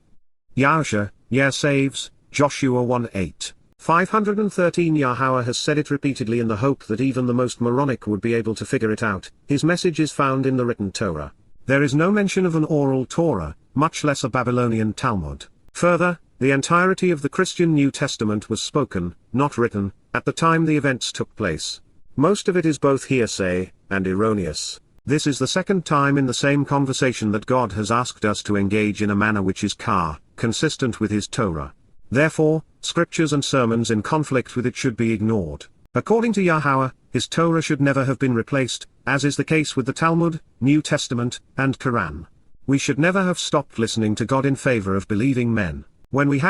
Yahowsha, Yah saves, Joshua 1:8. 513 Yahowah has said it repeatedly in the hope that even the most moronic would be able to figure it out. His message is found in the written Torah. There is no mention of an oral Torah, much less a Babylonian Talmud. Further, the entirety of the Christian New Testament was spoken, not written, at the time the events took place. Most of it is both hearsay and erroneous. This is the second time in the same conversation that God has asked us to engage in a manner which is consistent with his Torah. Therefore, scriptures and sermons in conflict with it should be ignored. According to Yahowah, his Torah should never have been replaced, as is the case with the Talmud, New Testament, and Quran. We should never have stopped listening to God in favor of believing men. When we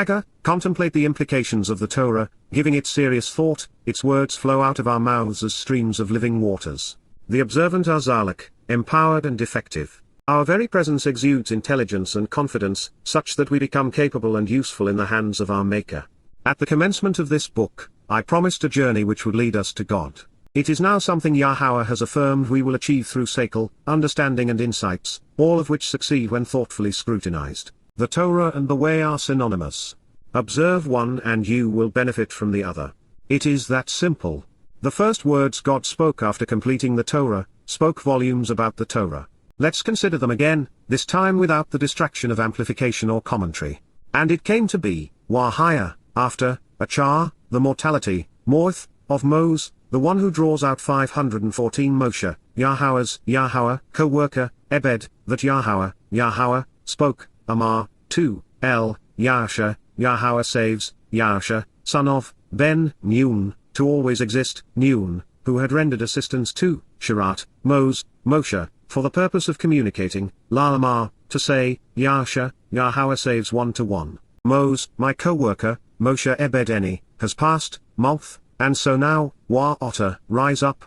contemplate the implications of the Torah, giving it serious thought, its words flow out of our mouths as streams of living waters. The observant are zalak, empowered and effective. Our very presence exudes intelligence and confidence, such that we become capable and useful in the hands of our Maker. At the commencement of this book, I promised a journey which would lead us to God. It is now something Yahowah has affirmed we will achieve through sekel, understanding and insights, all of which succeed when thoughtfully scrutinized. The Torah and the way are synonymous. Observe one and you will benefit from the other. It is that simple. The first words God spoke after completing the Torah, spoke volumes about the Torah. Let's consider them again, this time without the distraction of amplification or commentary. And it came to be, Wahaya, after, Achar, the mortality, Morth, of Moses, the one who draws out 514 Moshe, Yahowah, co-worker, Ebed, that Yahowah, spoke, Amar, 2, Yahowsha, Yahowah saves, Yahowsha, son of, Ben, Nun, to always exist, Nun, who had rendered assistance to, Sharat, Moshe, for the purpose of communicating, La'amar, to say, Yahowsha, Yahowah saves 1-to-1. Moses, my co-worker, Moshe Ebed has passed, Malth, and so now, Otter, rise up,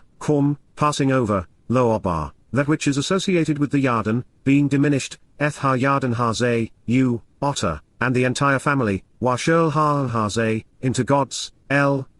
passing over, lo abar, that which is associated with the Yarden, being diminished, Yarden hazeh, Otter, and the entire family, Shirl hazeh, into God's,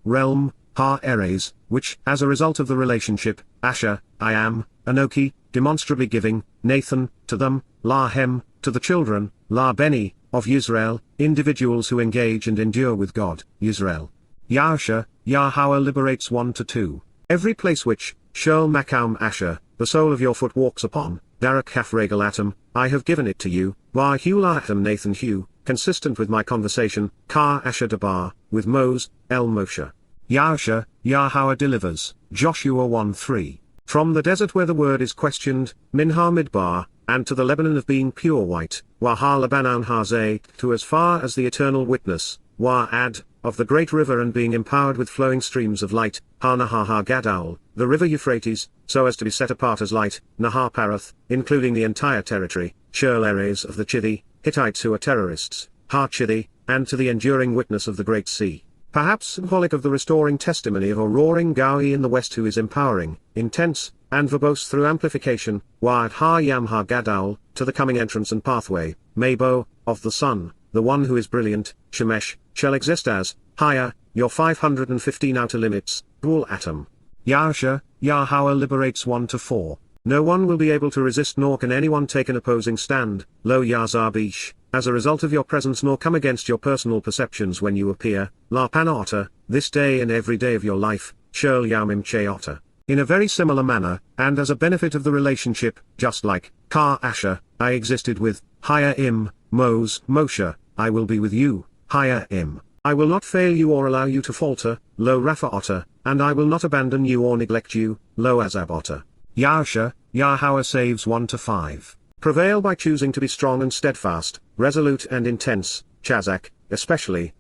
realm, Eres, which, as a result of the relationship, Asher, I am, Anoki, demonstrably giving, Nathan, to them, Lahem, to the children, La Beni, of Yisrael, individuals who engage and endure with God, Yisrael. Yahowsha, Yahowah liberates 1-2. Every place which, Shirl Makam Asher, the sole of your foot walks upon, Darak Kaf Regel Atom, I have given it to you, Bar Hu Lahatam Nathan Hu, consistent with my conversation, Kar Asher Dabar, with Moseh, El Moshe. Yahowsha, Yahowah delivers, Joshua 1:3. From the desert where the word is questioned, Minha Midbar, and to the Lebanon of being pure white, Wahar Labanan Hazeh, to as far as the eternal witness, Wa'ad, of the great river and being empowered with flowing streams of light, Ha-Nahar Gadaul, the river Euphrates, so as to be set apart as light, Nahar Parath, including the entire territory, Shurl Eres of the Chithi, Hittites who are terrorists, Ha Chithi, and to the enduring witness of the great sea. Perhaps symbolic of the restoring testimony of a roaring Gaui in the west who is empowering, intense, and verbose through amplification, Wa'ad Ha-Yam Ha-Gadaul, to the coming entrance and pathway, Mabo, of the sun, the one who is brilliant, Shemesh, shall exist as, higher, your 515 outer limits, Gul Atom. Yahowsha, Yahowah liberates 1-4. No one will be able to resist nor can anyone take an opposing stand, Lo Yazabish, as a result of your presence nor come against your personal perceptions when you appear, La Panota, this day and every day of your life, Shurl Yamim Cheota. In a very similar manner, and as a benefit of the relationship, just like, Kar Asher, I existed with, Haya Im, Moshe, I will be with you, Haya Im. I will not fail you or allow you to falter, Lo Raphaota, and I will not abandon you or neglect you, Lo Azabota. Yahowsha, Yahowah saves 1-5. Prevail by choosing to be strong and steadfast, resolute and intense, chazaq, especially,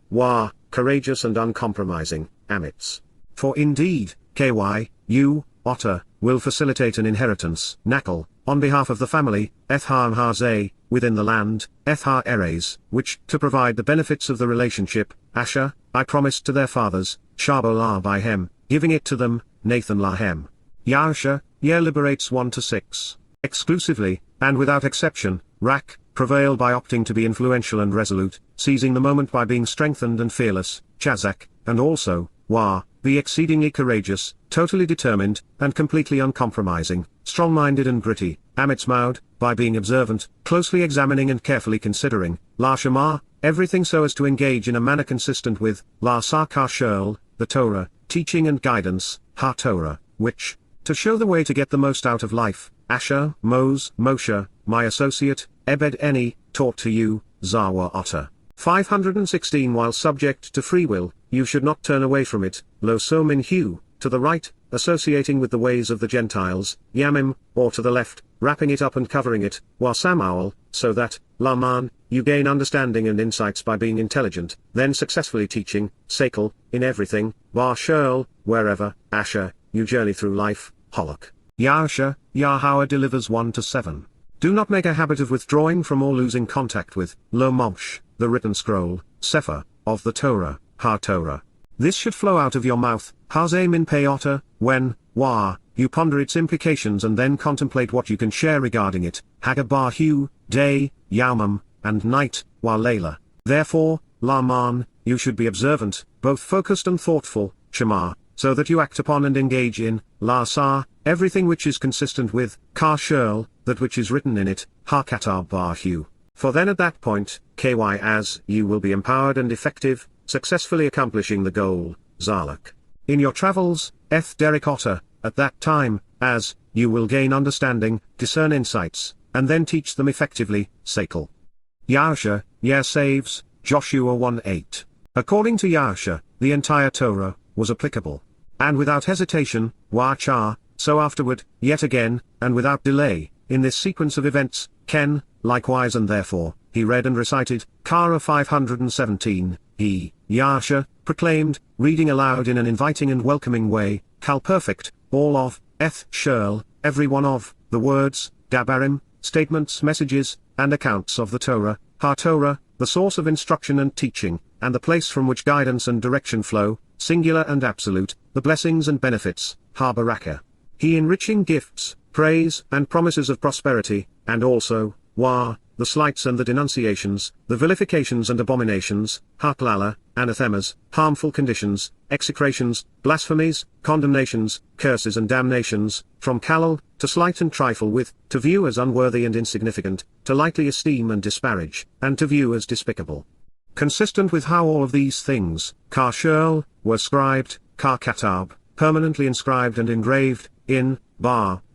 courageous and uncompromising, amitz. For indeed, you, otter, will facilitate an inheritance, nakal, on behalf of the family, ethar hazeh, within the land, ethar eres, which, to provide the benefits of the relationship, asher, I promised to their fathers, shabolah by hem, giving it to them, Nathan lahem. Yahowsha, liberates 1-6. Exclusively, and without exception, rak, prevail by opting to be influential and resolute, seizing the moment by being strengthened and fearless, chazaq, and also, be exceedingly courageous, totally determined, and completely uncompromising, strong-minded and gritty, amitzmaud, by being observant, closely examining and carefully considering, la shamar, everything so as to engage in a manner consistent with, la sakar shurl, the Torah, teaching and guidance, ha-Torah, which, to show the way to get the most out of life, Asher, Moshe, my associate, Ebed Eni, taught to you, Zawa Otter. 516 While subject to free will, you should not turn away from it, Lo So Min Hu, to the right, associating with the ways of the Gentiles, Yamim, or to the left, wrapping it up and covering it, Wa Samaul, so that, Laman, you gain understanding and insights by being intelligent, then successfully teaching, Sakel, in everything, Bar Shurl, wherever, Asher, you journey through life, Holok. Yahowsha, Yahowah delivers 1-7. Do not make a habit of withdrawing from or losing contact with, Lo Momsh, the written scroll, Sefer, of the Torah, ha-Torah. This should flow out of your mouth, Hazeh min Peota, when, you ponder its implications and then contemplate what you can share regarding it, Hagabar Hu, day, Yaumam, and night, Layla. Therefore, Laman, you should be observant, both focused and thoughtful, shamar, so that you act upon and engage in, asah, everything which is consistent with, kar shurl, that which is written in it, ha-katar bar hu. For then at that point, as you will be empowered and effective, successfully accomplishing the goal, zalak. In your travels, derek otter, at that time, as you will gain understanding, discern insights, and then teach them effectively, sakel. Yahowsha, saves, Joshua 1:8. According to Yahowsha, the entire Torah was applicable. And without hesitation, so afterward, yet again, and without delay, in this sequence of events, likewise and therefore, he read and recited, Kara 517, Yahowsha, proclaimed, reading aloud in an inviting and welcoming way, Kal perfect, all of, shurl, every one of, the words, dabarim, statements, messages, and accounts of the Torah, ha-Torah, the source of instruction and teaching, and the place from which guidance and direction flow, singular and absolute, the blessings and benefits, ha-baraka. He enriching gifts, praise, and promises of prosperity, and also, the slights and the denunciations, the vilifications and abominations, ha-klala, anathemas, harmful conditions, execrations, blasphemies, condemnations, curses and damnations, from kalal, to slight and trifle with, to view as unworthy and insignificant, to lightly esteem and disparage, and to view as despicable. Consistent with how all of these things, kar shurl, were scribed, kar katab, permanently inscribed and engraved, in,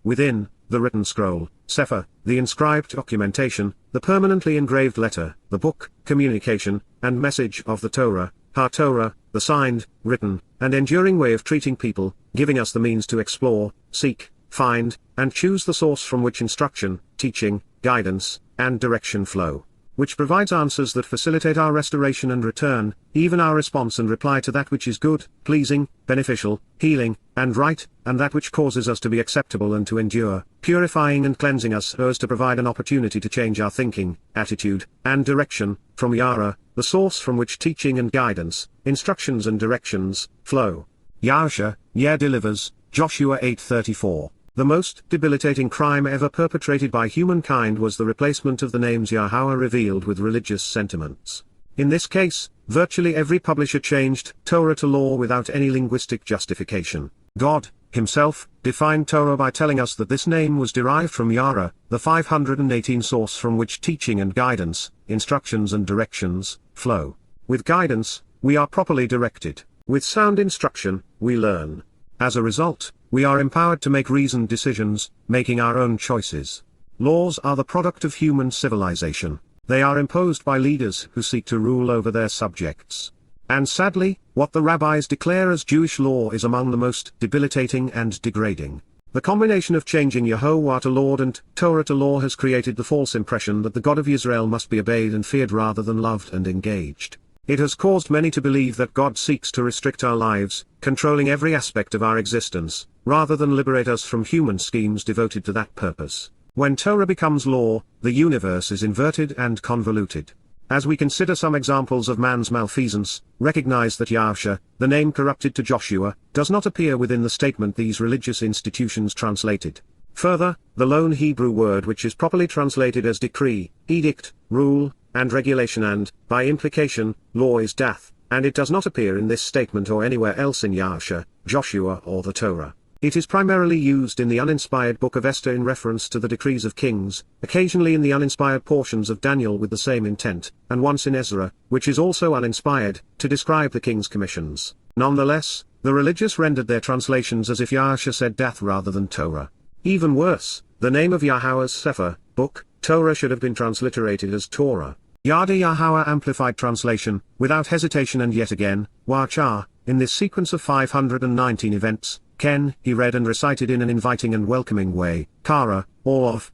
within, the written scroll, Sefer, the inscribed documentation, the permanently engraved letter, the book, communication, and message of the Torah, HaTorah, the signed, written, and enduring way of treating people, giving us the means to explore, seek, find, and choose the source from which instruction, teaching, guidance, and direction flow, which provides answers that facilitate our restoration and return, even our response and reply to that which is good, pleasing, beneficial, healing, and right, and that which causes us to be acceptable and to endure, purifying and cleansing us so as to provide an opportunity to change our thinking, attitude, and direction, from Yara, the source from which teaching and guidance, instructions and directions, flow. Yahowsha, Yah delivers, Joshua 8:34. The most debilitating crime ever perpetrated by humankind was the replacement of the names Yahowah revealed with religious sentiments. In this case, virtually every publisher changed Torah to law without any linguistic justification. God, himself, defined Torah by telling us that this name was derived from Yara, the 518 source from which teaching and guidance, instructions and directions, flow. With guidance, we are properly directed. With sound instruction, we learn. As a result, we are empowered to make reasoned decisions, making our own choices. Laws are the product of human civilization. They are imposed by leaders who seek to rule over their subjects. And sadly, what the rabbis declare as Jewish law is among the most debilitating and degrading. The combination of changing Yahowah to Lord and Torah to law has created the false impression that the God of Israel must be obeyed and feared rather than loved and engaged. It has caused many to believe that God seeks to restrict our lives, controlling every aspect of our existence, rather than liberate us from human schemes devoted to that purpose. When Torah becomes law, the universe is inverted and convoluted. As we consider some examples of man's malfeasance, recognize that Yahowsha, the name corrupted to Joshua, does not appear within the statement these religious institutions translated. Further, the lone Hebrew word which is properly translated as decree, edict, rule, and regulation and, by implication, law is dath, and it does not appear in this statement or anywhere else in Yahowsha, Joshua or the Torah. It is primarily used in the uninspired book of Esther in reference to the decrees of kings, occasionally in the uninspired portions of Daniel with the same intent, and once in Ezra, which is also uninspired, to describe the king's commissions. Nonetheless, the religious rendered their translations as if Yahowsha said dath rather than Torah. Even worse, the name of Yahowah's Sefer, book, Torah should have been transliterated as Torah. Yada Yahowah Amplified Translation, without hesitation and yet again, Wachah, in this sequence of 519 events, Ken, he read and recited in an inviting and welcoming way, Kara, all of,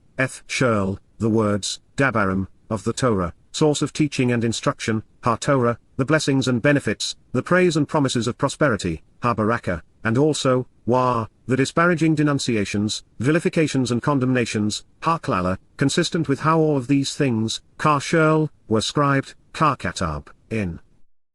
Shirl, the words, Dabarim, of the Torah, source of teaching and instruction, HaTorah, the blessings and benefits, the praise and promises of prosperity, HaBarakah, and also, Wah, the disparaging denunciations, vilifications and condemnations, HaKlala, consistent with how all of these things, Shirl, were scribed, Katab, in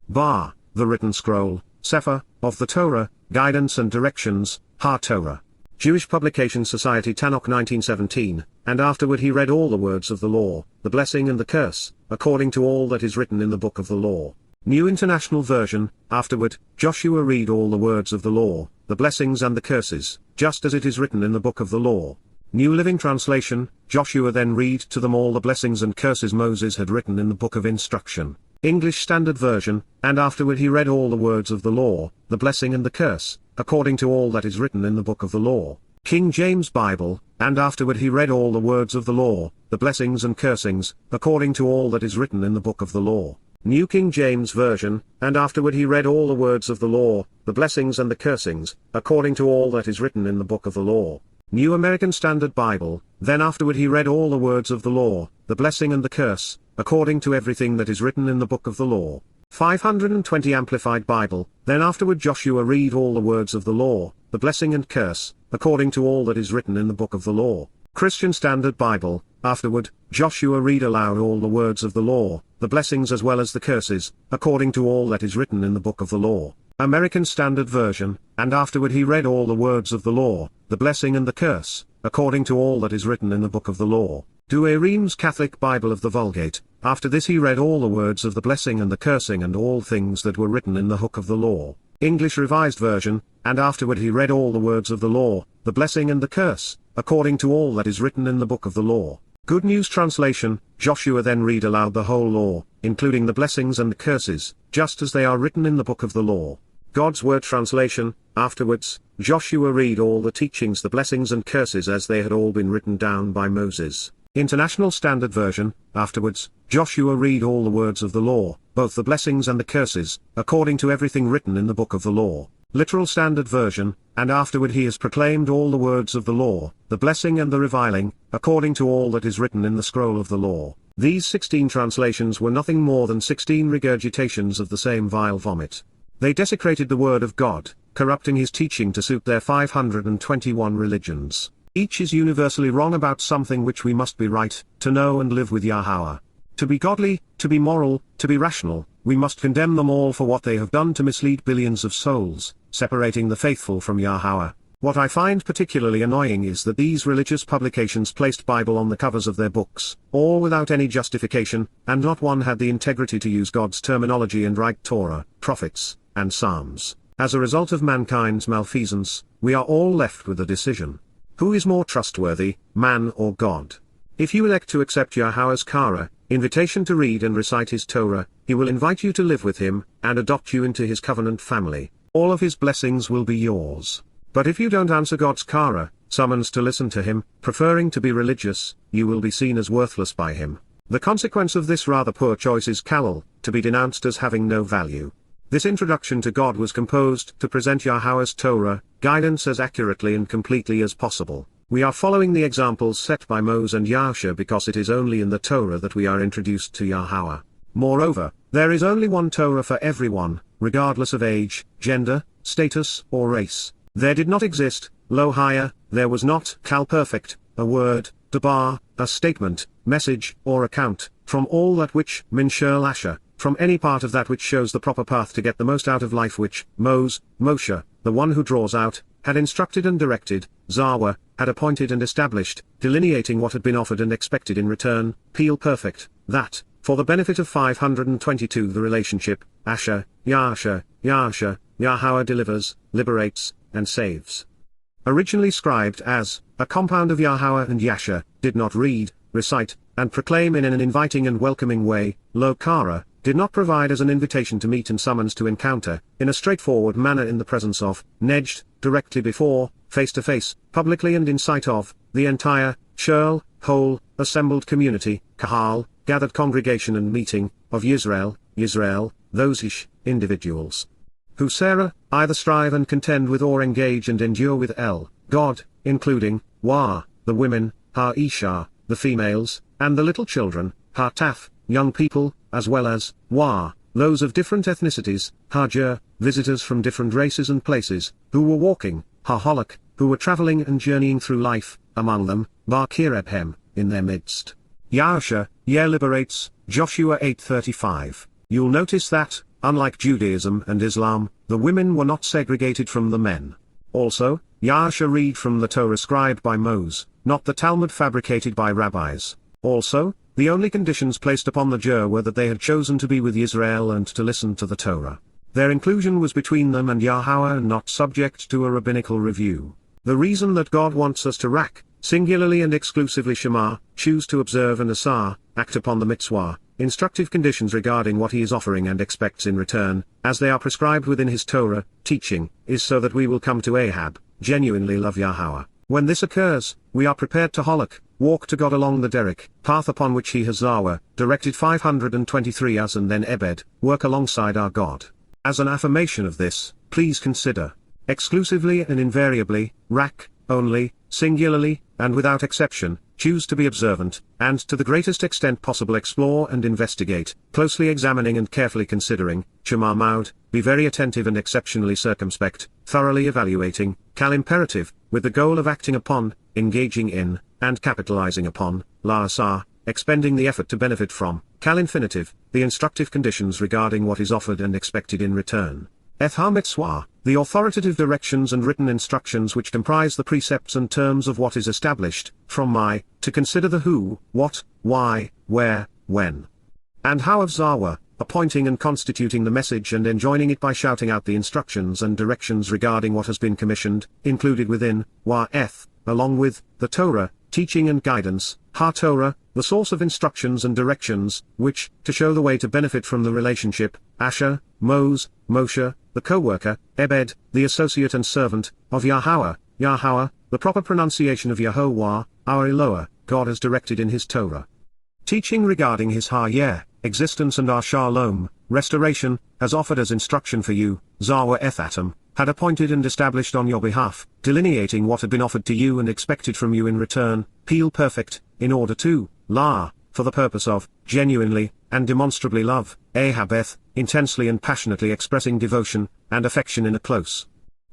Ba, the written scroll, Sefer, of the Torah, guidance and directions, HaTorah. Jewish Publication Society Tanakh 1917, and afterward he read all the words of the law, the blessing and the curse, according to all that is written in the book of the law. New International Version, afterward, Joshua read all the words of the law, the blessings and the curses, just as it is written in the book of the law. New Living Translation, Joshua then read to them all the blessings and curses Moses had written in the book of instruction. English Standard Version, and afterward he read all the words of the law, the blessing and the curse, according to all that is written in the book of the law. King James Bible, and afterward he read all the words of the law, the blessings and cursings, according to all that is written in the book of the law. New King James Version, and afterward he read all the words of the law, the blessings and the cursings, according to all that is written in the book of the law. New American Standard Bible, then afterward he read all the words of the law, the blessing and the curse, according to everything that is written in the book of the law. 520 Amplified Bible, then afterward Joshua read all the words of the law, the blessing and curse, according to all that is written in the book of the law. Christian Standard Bible, afterward, Joshua read aloud all the words of the law, the blessings as well as the curses, according to all that is written in the book of the law. American Standard Version, and afterward he read all the words of the law, the blessing and the curse, according to all that is written in the book of the law. Douay-Rheims Catholic Bible of the Vulgate, after this he read all the words of the blessing and the cursing and all things that were written in the book of the law. English Revised Version, and afterward he read all the words of the law, the blessing and the curse, according to all that is written in the book of the law. Good News Translation, Joshua then read aloud the whole law, including the blessings and the curses, just as they are written in the book of the law. God's Word Translation, afterwards, Joshua read all the teachings, the blessings and curses as they had all been written down by Moses. International Standard Version. Afterwards, Joshua read all the words of the law, both the blessings and the curses, according to everything written in the book of the law. Literal Standard Version. And afterward he has proclaimed all the words of the law, the blessing and the reviling, according to all that is written in the scroll of the law. These 16 translations were nothing more than 16 regurgitations of the same vile vomit. They desecrated the word of God, corrupting his teaching to suit their 521 religions. Each is universally wrong about something which we must be right, to know and live with Yahowah. To be godly, to be moral, to be rational, we must condemn them all for what they have done to mislead billions of souls, separating the faithful from Yahowah. What I find particularly annoying is that these religious publications placed Bible on the covers of their books, all without any justification, and not one had the integrity to use God's terminology and write Torah, prophets, and Psalms. As a result of mankind's malfeasance, we are all left with a decision. Who is more trustworthy, man or God? If you elect to accept Yahowah's kara, invitation to read and recite his Torah, he will invite you to live with him, and adopt you into his covenant family. All of his blessings will be yours. But if you don't answer God's kara, summons to listen to him, preferring to be religious, you will be seen as worthless by him. The consequence of this rather poor choice is kalal, to be denounced as having no value. This introduction to God was composed to present Yahowah's Torah, guidance as accurately and completely as possible. We are following the examples set by Moseh and Yahowsha because it is only in the Torah that we are introduced to Yahowah. Moreover, there is only one Torah for everyone, regardless of age, gender, status, or race. There did not exist, lo higher, there was not, kal perfect, a word, abar, a statement, message, or account, from all that which, min shel asher, from any part of that which shows the proper path to get the most out of life which, Moshe, the one who draws out, had instructed and directed, Zawah, had appointed and established, delineating what had been offered and expected in return, Peel perfect, that, for the benefit of 522 the relationship, Asher, Yahowsha, Yahowah delivers, liberates, and saves. Originally scribed as, a compound of Yahowah and Yasha, did not read, recite, and proclaim in an inviting and welcoming way, lo kara, did not provide as an invitation to meet and summons to encounter, in a straightforward manner in the presence of, nejd, directly before, face to face, publicly and in sight of, the entire, whole, assembled community, kahal, gathered congregation and meeting, of Yisrael, those individuals. Who Sarah, either strive and contend with or engage and endure with God, including, the women, isha, the females, and the little children, taf, young people, as well as, those of different ethnicities, visitors from different races and places, who were walking, holok, who were traveling and journeying through life, among them, kirebhem, in their midst. Yahowsha, Liberates, Joshua 8:35. You'll notice that, unlike Judaism and Islam, the women were not segregated from the men. Also, Yahowsha read from the Torah scribed by Moseh, not the Talmud fabricated by rabbis. Also, the only conditions placed upon the Jew were that they had chosen to be with Israel and to listen to the Torah. Their inclusion was between them and Yahowah and not subject to a rabbinical review. The reason that God wants us to singularly and exclusively shamar, choose to observe and asah, act upon the Mitswah, instructive conditions regarding what he is offering and expects in return, as they are prescribed within his Torah, teaching, is so that we will come to Ahab, genuinely love Yahowah. When this occurs, we are prepared to holok, walk to God along the derek, path upon which he has Zawah, directed 523 us and then Ebed, work alongside our God. As an affirmation of this, please consider, exclusively and invariably, only, singularly, and without exception, choose to be observant, and to the greatest extent possible explore and investigate, closely examining and carefully considering, shamar maud, be very attentive and exceptionally circumspect, thoroughly evaluating, kal imperative, with the goal of acting upon, engaging in, and capitalizing upon, la asah, expending the effort to benefit from, kal infinitive, the instructive conditions regarding what is offered and expected in return. Mitswah, the authoritative directions and written instructions which comprise the precepts and terms of what is established, from to consider the who, what, why, where, when, and how of Zawah, appointing and constituting the message and enjoining it by shouting out the instructions and directions regarding what has been commissioned, included within, along with, the Torah, teaching and guidance, Torah, the source of instructions and directions, which, to show the way to benefit from the relationship, Asher, Moshe, the co-worker, Ebed, the associate and servant, of Yahowah, the proper pronunciation of Yahovah, our Eloah, God has directed in his Torah. Teaching regarding his existence and shalom, restoration, has offered as instruction for you, Zawa atom, had appointed and established on your behalf, delineating what had been offered to you and expected from you in return, Peel perfect, in order to, for the purpose of, genuinely, and demonstrably love, Ahabeth, intensely and passionately expressing devotion, and affection in a close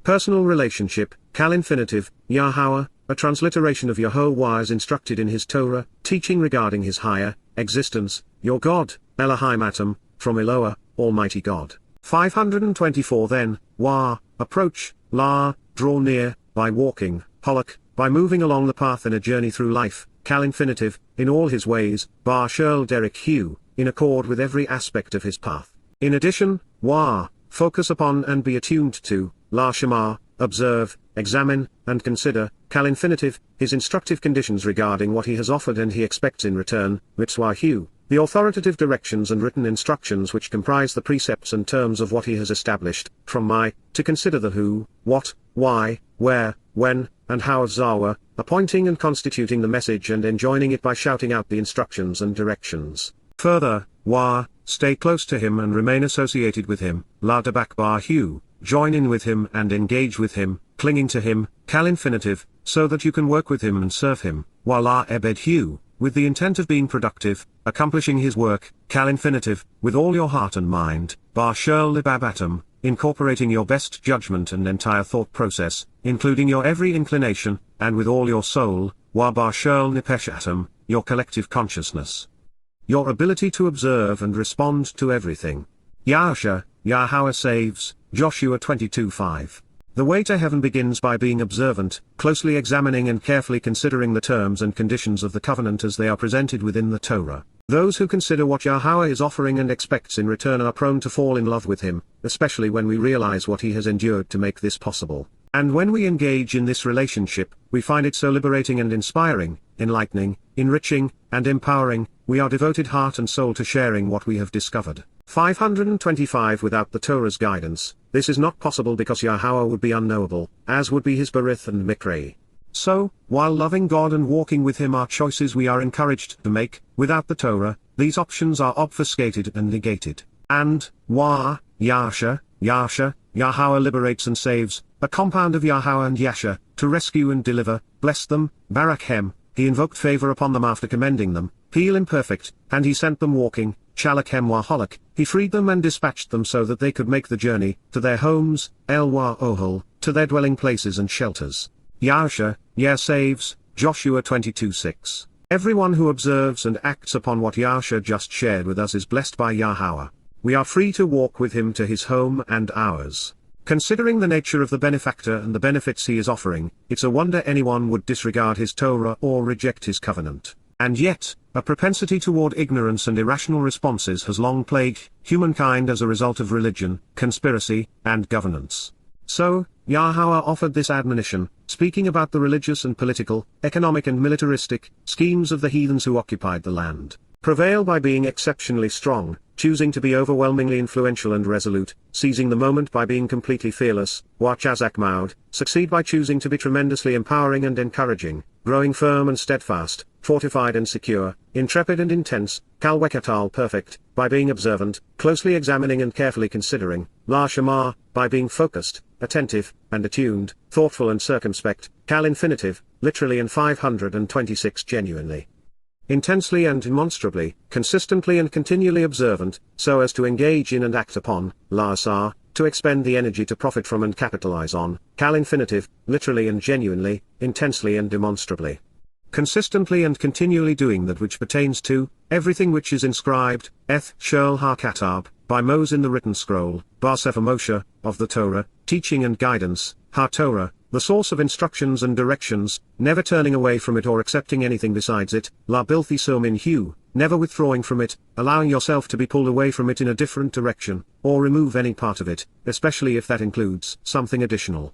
personal relationship, Kal infinitive, Yahowah, a transliteration of Yahowah as instructed in his Torah, teaching regarding his existence, your God, Elohim atom, from Eloah, Almighty God. 524 Then, approach, draw near, by walking, choq, by moving along the path in a journey through life, Kal infinitive, in all his ways, bar shirl derek hugh, in accord with every aspect of his path. In addition, focus upon and be attuned to, shamar, observe, examine, and consider, Kal infinitive, his instructive conditions regarding what he has offered and he expects in return, Mitswah, the authoritative directions and written instructions which comprise the precepts and terms of what he has established, from to consider the who, what, why, where, when, and how of Zawa, appointing and constituting the message and enjoining it by shouting out the instructions and directions. Further, stay close to him and remain associated with him, dabak bar hu, join in with him and engage with him, clinging to him, Kal infinitive, so that you can work with him and serve him, while ebed hu, with the intent of being productive, accomplishing his work, Kal infinitive, with all your heart and mind, bar shirl libab atom, incorporating your best judgment and entire thought process, including your every inclination, and with all your soul, bar shirl nipesh atom, your collective consciousness. Your ability to observe and respond to everything. Yahowsha, Yahowah saves, Joshua 22:5. The way to heaven begins by being observant, closely examining and carefully considering the terms and conditions of the covenant as they are presented within the Torah. Those who consider what Yahowah is offering and expects in return are prone to fall in love with him, especially when we realize what he has endured to make this possible. And when we engage in this relationship, we find it so liberating and inspiring, enlightening, enriching, and empowering. We are devoted heart and soul to sharing what we have discovered. 525 Without the Torah's guidance, this is not possible because Yahowah would be unknowable, as would be his Berith and Mikra. So, while loving God and walking with him are choices we are encouraged to make, without the Torah, these options are obfuscated and negated. And, Yahowsha, Yahowah liberates and saves, a compound of Yahowah and Yasha, to rescue and deliver, bless them, Barakhem, he invoked favor upon them after commending them, Peel imperfect, and he sent them walking, Chalakhem Waholak, he freed them and dispatched them so that they could make the journey, to their homes, Elwa Ohol, to their dwelling places and shelters. Yahowsha, saves, Joshua 22:6. Everyone who observes and acts upon what Yahowsha just shared with us is blessed by Yahowah. We are free to walk with him to his home and ours. Considering the nature of the benefactor and the benefits he is offering, it's a wonder anyone would disregard his Torah or reject his covenant. And yet, a propensity toward ignorance and irrational responses has long plagued humankind as a result of religion, conspiracy, and governance. So, Yahowah offered this admonition, speaking about the religious and political, economic and militaristic schemes of the heathens who occupied the land. Prevail by being exceptionally strong, choosing to be overwhelmingly influential and resolute, seizing the moment by being completely fearless, chazaq maud, succeed by choosing to be tremendously empowering and encouraging, growing firm and steadfast, fortified and secure, intrepid and intense, kalwekatal perfect, by being observant, closely examining and carefully considering, shamar, by being focused, attentive, and attuned, thoughtful and circumspect, kal infinitive, literally and 526 genuinely. Intensely and demonstrably, consistently and continually observant, so as to engage in and act upon, asah, to expend the energy to profit from and capitalize on, kal infinitive, literally and genuinely, intensely and demonstrably. Consistently and continually doing that which pertains to, everything which is inscribed, shirl ha-katab, by Moseh in the written scroll, bar sefer Moshe, of the Torah, teaching and guidance, ha-Torah, the source of instructions and directions, never turning away from it or accepting anything besides it, la bilthi somin hu, never withdrawing from it, allowing yourself to be pulled away from it in a different direction, or remove any part of it, especially if that includes something additional.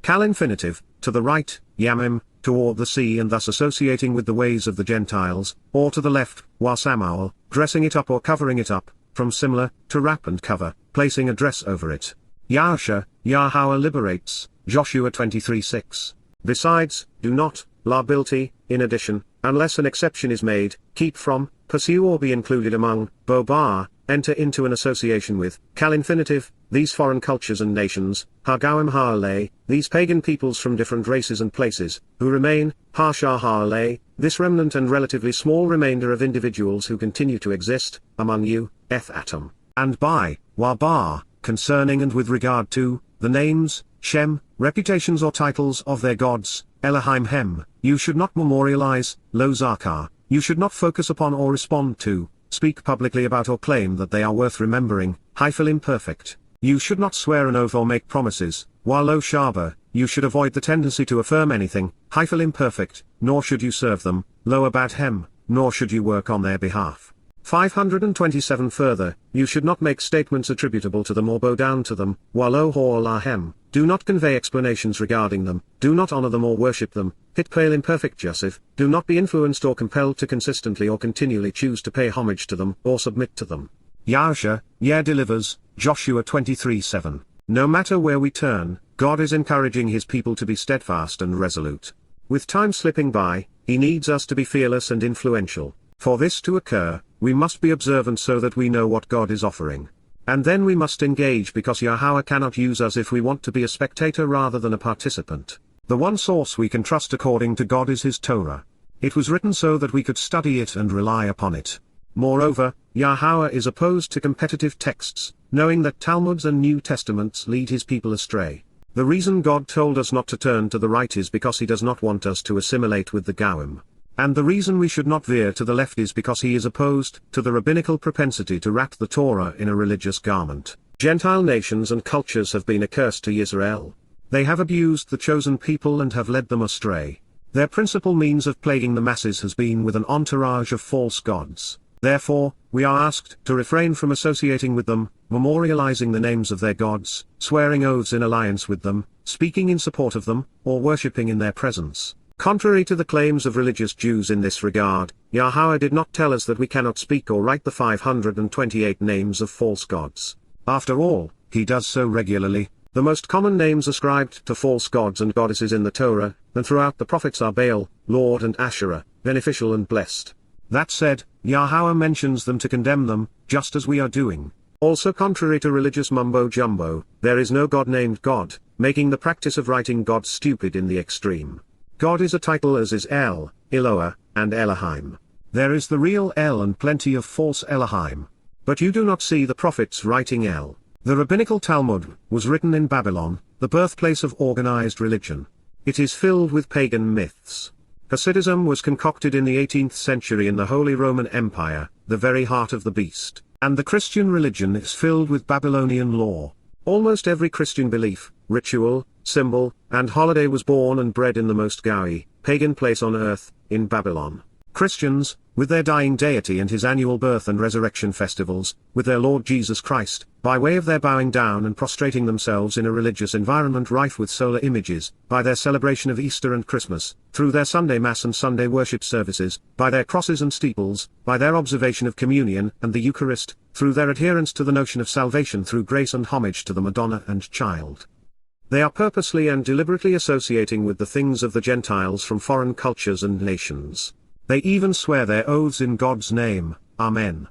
Kal infinitive, to the right, yamim, toward the sea and thus associating with the ways of the Gentiles, or to the left, wasamawal, dressing it up or covering it up, from similar, to wrap and cover, placing a dress over it. Yahowsha, Yahowah liberates, Joshua 23:6. Besides, do not, liability, in addition, unless an exception is made, keep from, pursue or be included among, bobar, enter into an association with, cal infinitive, these foreign cultures and nations, hagawim ha'aleh, these pagan peoples from different races and places, who remain, hashar ha'aleh, this remnant and relatively small remainder of individuals who continue to exist, among you, eth atom, and by, wabar, concerning and with regard to, the names, shem, reputations or titles of their gods, Elohim hem, you should not memorialize, lo zakar, you should not focus upon or respond to, speak publicly about or claim that they are worth remembering, hyphal imperfect. You should not swear an oath or make promises, while lo shaba, you should avoid the tendency to affirm anything, hyphal imperfect, nor should you serve them, lo abad hem, nor should you work on their behalf. 527 Further, you should not make statements attributable to them or bow down to them, while lo hor lahem, do not convey explanations regarding them, do not honor them or worship them, hitpale imperfect Joseph, do not be influenced or compelled to consistently or continually choose to pay homage to them or submit to them. Yahowsha, delivers, Joshua 23:7. No matter where we turn, God is encouraging his people to be steadfast and resolute. With time slipping by, he needs us to be fearless and influential. For this to occur, we must be observant so that we know what God is offering. And then we must engage because Yahowah cannot use us if we want to be a spectator rather than a participant. The one source we can trust according to God is his Torah. It was written so that we could study it and rely upon it. Moreover, Yahowah is opposed to competitive texts, knowing that Talmuds and New Testaments lead his people astray. The reason God told us not to turn to the right is because he does not want us to assimilate with the Gawim. And the reason we should not veer to the left is because he is opposed to the rabbinical propensity to wrap the Torah in a religious garment. Gentile nations and cultures have been a curse to Israel. They have abused the chosen people and have led them astray. Their principal means of plaguing the masses has been with an entourage of false gods. Therefore, we are asked to refrain from associating with them, memorializing the names of their gods, swearing oaths in alliance with them, speaking in support of them, or worshipping in their presence. Contrary to the claims of religious Jews in this regard, Yahowah did not tell us that we cannot speak or write the 528 names of false gods. After all, he does so regularly. The most common names ascribed to false gods and goddesses in the Torah, and throughout the prophets are Baal, Lord and Asherah, beneficial and blessed. That said, Yahowah mentions them to condemn them, just as we are doing. Also contrary to religious mumbo-jumbo, there is no God named God, making the practice of writing God stupid in the extreme. God is a title as is El, Eloah, and Elohim. There is the real El and plenty of false Elohim. But you do not see the prophets writing El. The rabbinical Talmud was written in Babylon, the birthplace of organized religion. It is filled with pagan myths. Hasidism was concocted in the 18th century in the Holy Roman Empire, the very heart of the beast, and the Christian religion is filled with Babylonian lore. Almost every Christian belief, ritual, symbol, and holiday was born and bred in the most Gaui, pagan place on earth, in Babylon. Christians, with their dying deity and his annual birth and resurrection festivals, with their Lord Jesus Christ, by way of their bowing down and prostrating themselves in a religious environment rife with solar images, by their celebration of Easter and Christmas, through their Sunday Mass and Sunday worship services, by their crosses and steeples, by their observation of communion and the Eucharist, through their adherence to the notion of salvation through grace and homage to the Madonna and Child. They are purposely and deliberately associating with the things of the Gentiles from foreign cultures and nations. They even swear their oaths in God's name, Amen.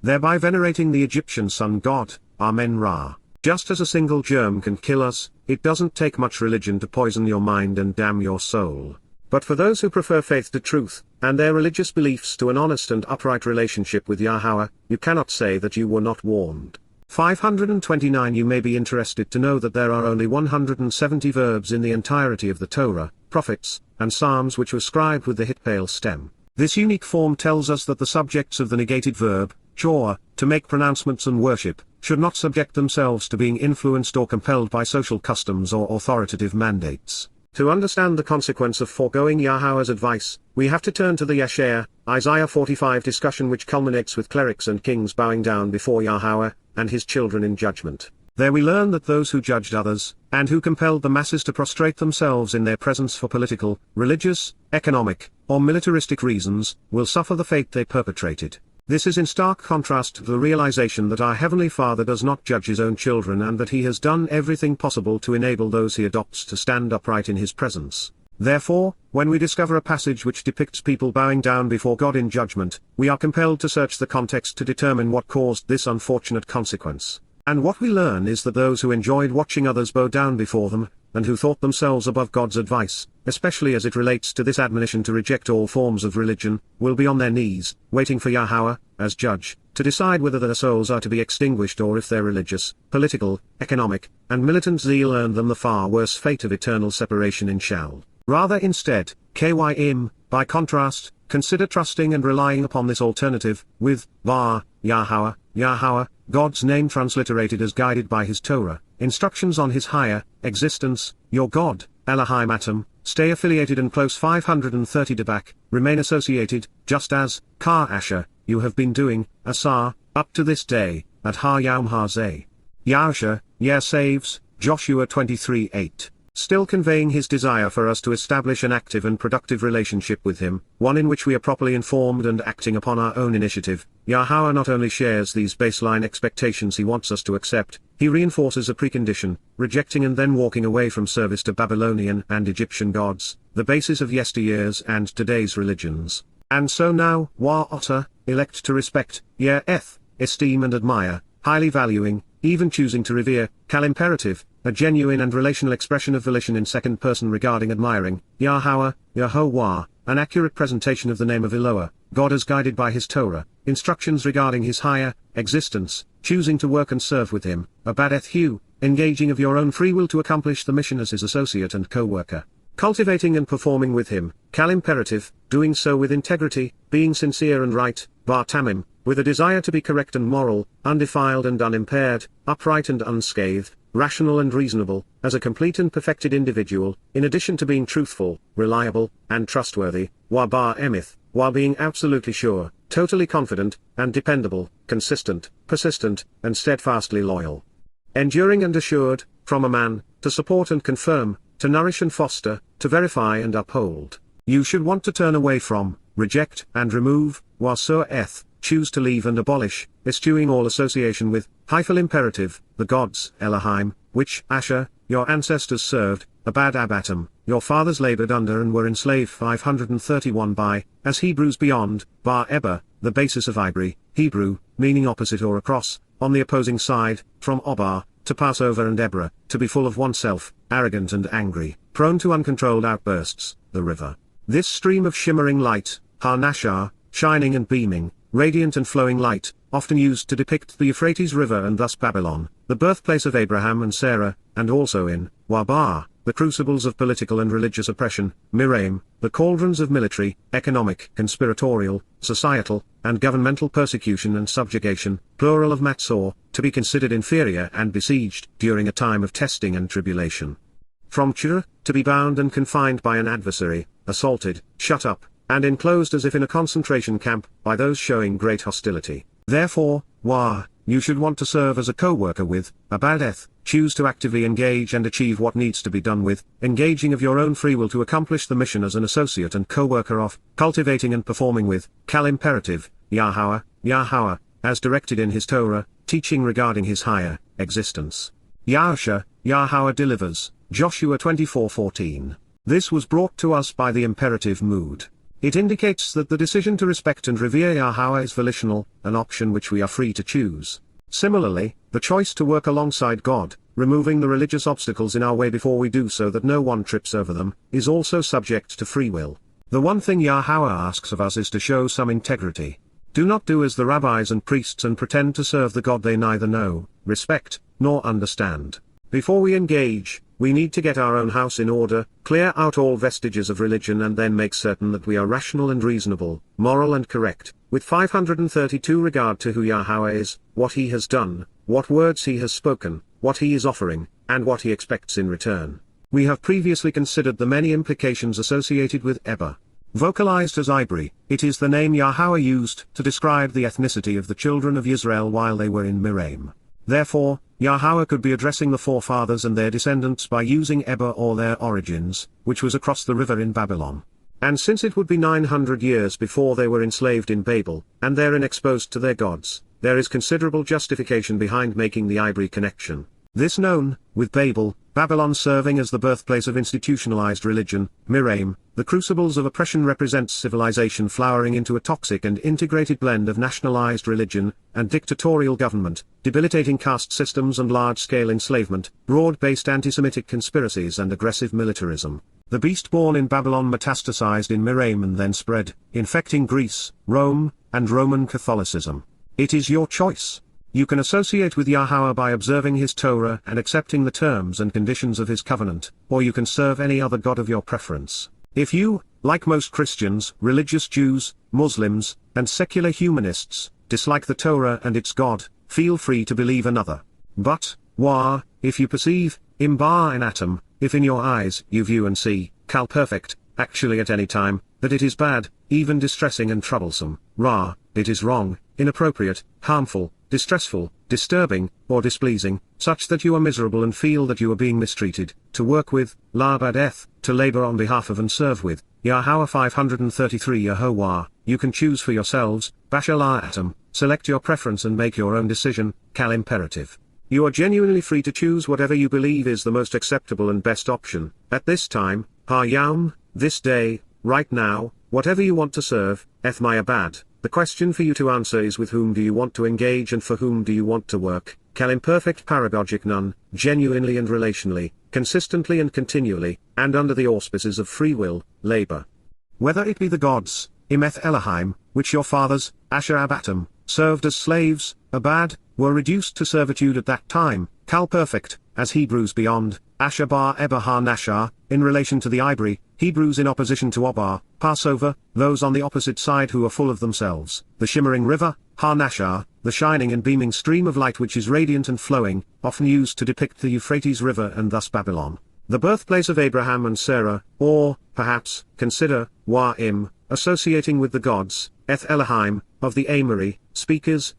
Thereby venerating the Egyptian sun god, Amen-Ra. Just as a single germ can kill us, it doesn't take much religion to poison your mind and damn your soul. But for those who prefer faith to truth, and their religious beliefs to an honest and upright relationship with Yahowah, you cannot say that you were not warned. 529 You may be interested to know that there are only 170 verbs in the entirety of the Torah, prophets, and Psalms which were scribed with the hitpale stem. This unique form tells us that the subjects of the negated verb, choq, to make pronouncements and worship, should not subject themselves to being influenced or compelled by social customs or authoritative mandates. To understand the consequence of foregoing Yahowah's advice, we have to turn to the Yeshaya, Isaiah 45 discussion which culminates with clerics and kings bowing down before Yahowah, and his children in judgment. There we learn that those who judged others, and who compelled the masses to prostrate themselves in their presence for political, religious, economic, or militaristic reasons, will suffer the fate they perpetrated. This is in stark contrast to the realization that our Heavenly Father does not judge his own children and that he has done everything possible to enable those he adopts to stand upright in his presence. Therefore, when we discover a passage which depicts people bowing down before God in judgment, we are compelled to search the context to determine what caused this unfortunate consequence. And what we learn is that those who enjoyed watching others bow down before them, and who thought themselves above God's advice, especially as it relates to this admonition to reject all forms of religion, will be on their knees, waiting for Yahowah, as judge, to decide whether their souls are to be extinguished or if their religious, political, economic, and militant zeal earned them the far worse fate of eternal separation in Shal. Rather instead, KYM, by contrast, consider trusting and relying upon this alternative, with Yahowah, Yahowah, God's name transliterated as guided by his Torah, instructions on his higher existence, your God, Elohim Atom, stay affiliated and close 530 Debak, remain associated, just as, Kar Asher, you have been doing, asah, up to this day, at Ha Yom Hazeh. Yahowsha, Yah saves, Joshua 23:8. Still conveying his desire for us to establish an active and productive relationship with him, one in which we are properly informed and acting upon our own initiative. Yahowah not only shares these baseline expectations he wants us to accept, he reinforces a precondition, rejecting and then walking away from service to Babylonian and Egyptian gods, the basis of yesteryear's and today's religions. And so now, Otter, elect to respect, esteem and admire, highly valuing, even choosing to revere, imperative, a genuine and relational expression of volition in second person regarding admiring, Yahowah, Yahowah, an accurate presentation of the name of Eloah, God as guided by his Torah, instructions regarding his higher existence, choosing to work and serve with him, abar, engaging of your own free will to accomplish the mission as his associate and co-worker, cultivating and performing with him, imperative, doing so with integrity, being sincere and right, bar tamim, with a desire to be correct and moral, undefiled and unimpaired, upright and unscathed, rational and reasonable, as a complete and perfected individual, in addition to being truthful, reliable, and trustworthy, bar emith, while being absolutely sure, totally confident, and dependable, consistent, persistent, and steadfastly loyal. Enduring and assured, from a man, to support and confirm, to nourish and foster, to verify and uphold. You should want to turn away from, reject and remove, choose to leave and abolish, eschewing all association with, imperative, the gods, Elohim, which, Asher, your ancestors served, Abatum, your fathers labored under and were enslaved 531 by, as Hebrews beyond, bar Eber, the basis of Ivory, Hebrew, meaning opposite or across, on the opposing side, from Obar, to pass over and Ebra, to be full of oneself, arrogant and angry, prone to uncontrolled outbursts, the river. This stream of shimmering light, Nashar, shining and beaming, radiant and flowing light, often used to depict the Euphrates River and thus Babylon, the birthplace of Abraham and Sarah, and also in, Wabar, the crucibles of political and religious oppression, Miraim, the cauldrons of military, economic, conspiratorial, societal, and governmental persecution and subjugation, plural of Matsor, to be considered inferior and besieged during a time of testing and tribulation. From Chur, to be bound and confined by an adversary, assaulted, shut up, and enclosed as if in a concentration camp, by those showing great hostility. Therefore, you should want to serve as a co-worker with, Abadeth, choose to actively engage and achieve what needs to be done with, engaging of your own free will to accomplish the mission as an associate and co-worker of, cultivating and performing with, imperative, Yahowah, Yahowah, as directed in his Torah, teaching regarding his higher existence. Yahowsha, Yahowah delivers, Joshua 24:14. This was brought to us by the imperative mood. It indicates that the decision to respect and revere Yahowah is volitional, an option which we are free to choose. Similarly, the choice to work alongside God, removing the religious obstacles in our way before we do so that no one trips over them, is also subject to free will. The one thing Yahowah asks of us is to show some integrity. Do not do as the rabbis and priests and pretend to serve the God they neither know, respect, nor understand. Before we engage, we need to get our own house in order, clear out all vestiges of religion and then make certain that we are rational and reasonable, moral and correct, with 532 regard to who Yahowah is, what he has done, what words he has spoken, what he is offering, and what he expects in return. We have previously considered the many implications associated with Eber. Vocalized as Ibri, it is the name Yahowah used to describe the ethnicity of the children of Israel while they were in Miraim. Therefore, Yahowah could be addressing the forefathers and their descendants by using Eber or their origins, which was across the river in Babylon. And since it would be 900 years before they were enslaved in Babel, and therein exposed to their gods, there is considerable justification behind making the Ibri connection. This known, with Babylon serving as the birthplace of institutionalized religion, Miraim, the crucibles of oppression represents civilization flowering into a toxic and integrated blend of nationalized religion and dictatorial government, debilitating caste systems and large-scale enslavement, broad-based anti-Semitic conspiracies and aggressive militarism. The beast born in Babylon metastasized in Miraim and then spread, infecting Greece, Rome, and Roman Catholicism. It is your choice. You can associate with Yahowah by observing his Torah and accepting the terms and conditions of his covenant, or you can serve any other god of your preference. If you, like most Christians, religious Jews, Muslims, and secular humanists, dislike the Torah and its God, feel free to believe another. But, if you perceive, an atom, if in your eyes you view and see, perfect, actually at any time, that it is bad, even distressing and troublesome, it is wrong, inappropriate, harmful, distressful, disturbing, or displeasing, such that you are miserable and feel that you are being mistreated, to work with, to labor on behalf of and serve with, Yahowah 533 Yahowah, you can choose for yourselves, atom, select your preference and make your own decision, imperative. You are genuinely free to choose whatever you believe is the most acceptable and best option, at this time, this day, right now, whatever you want to serve, abad. The question for you to answer is with whom do you want to engage and for whom do you want to work, imperfect paragogic none, genuinely and relationally, consistently and continually, and under the auspices of free will, labor. Whether it be the gods, Imeth Elohim, which your fathers, Asher Abatam, served as slaves, abad, were reduced to servitude at that time, perfect, as Hebrews beyond, Asher bar Eber ha Nashar, in relation to the ivory, Hebrews in opposition to abar, Passover, those on the opposite side who are full of themselves, the shimmering river, ha Nashar, the shining and beaming stream of light which is radiant and flowing, often used to depict the Euphrates River and thus Babylon. The birthplace of Abraham and Sarah, or, perhaps, consider, associating with the gods, Elohim, of the Amori, speakers,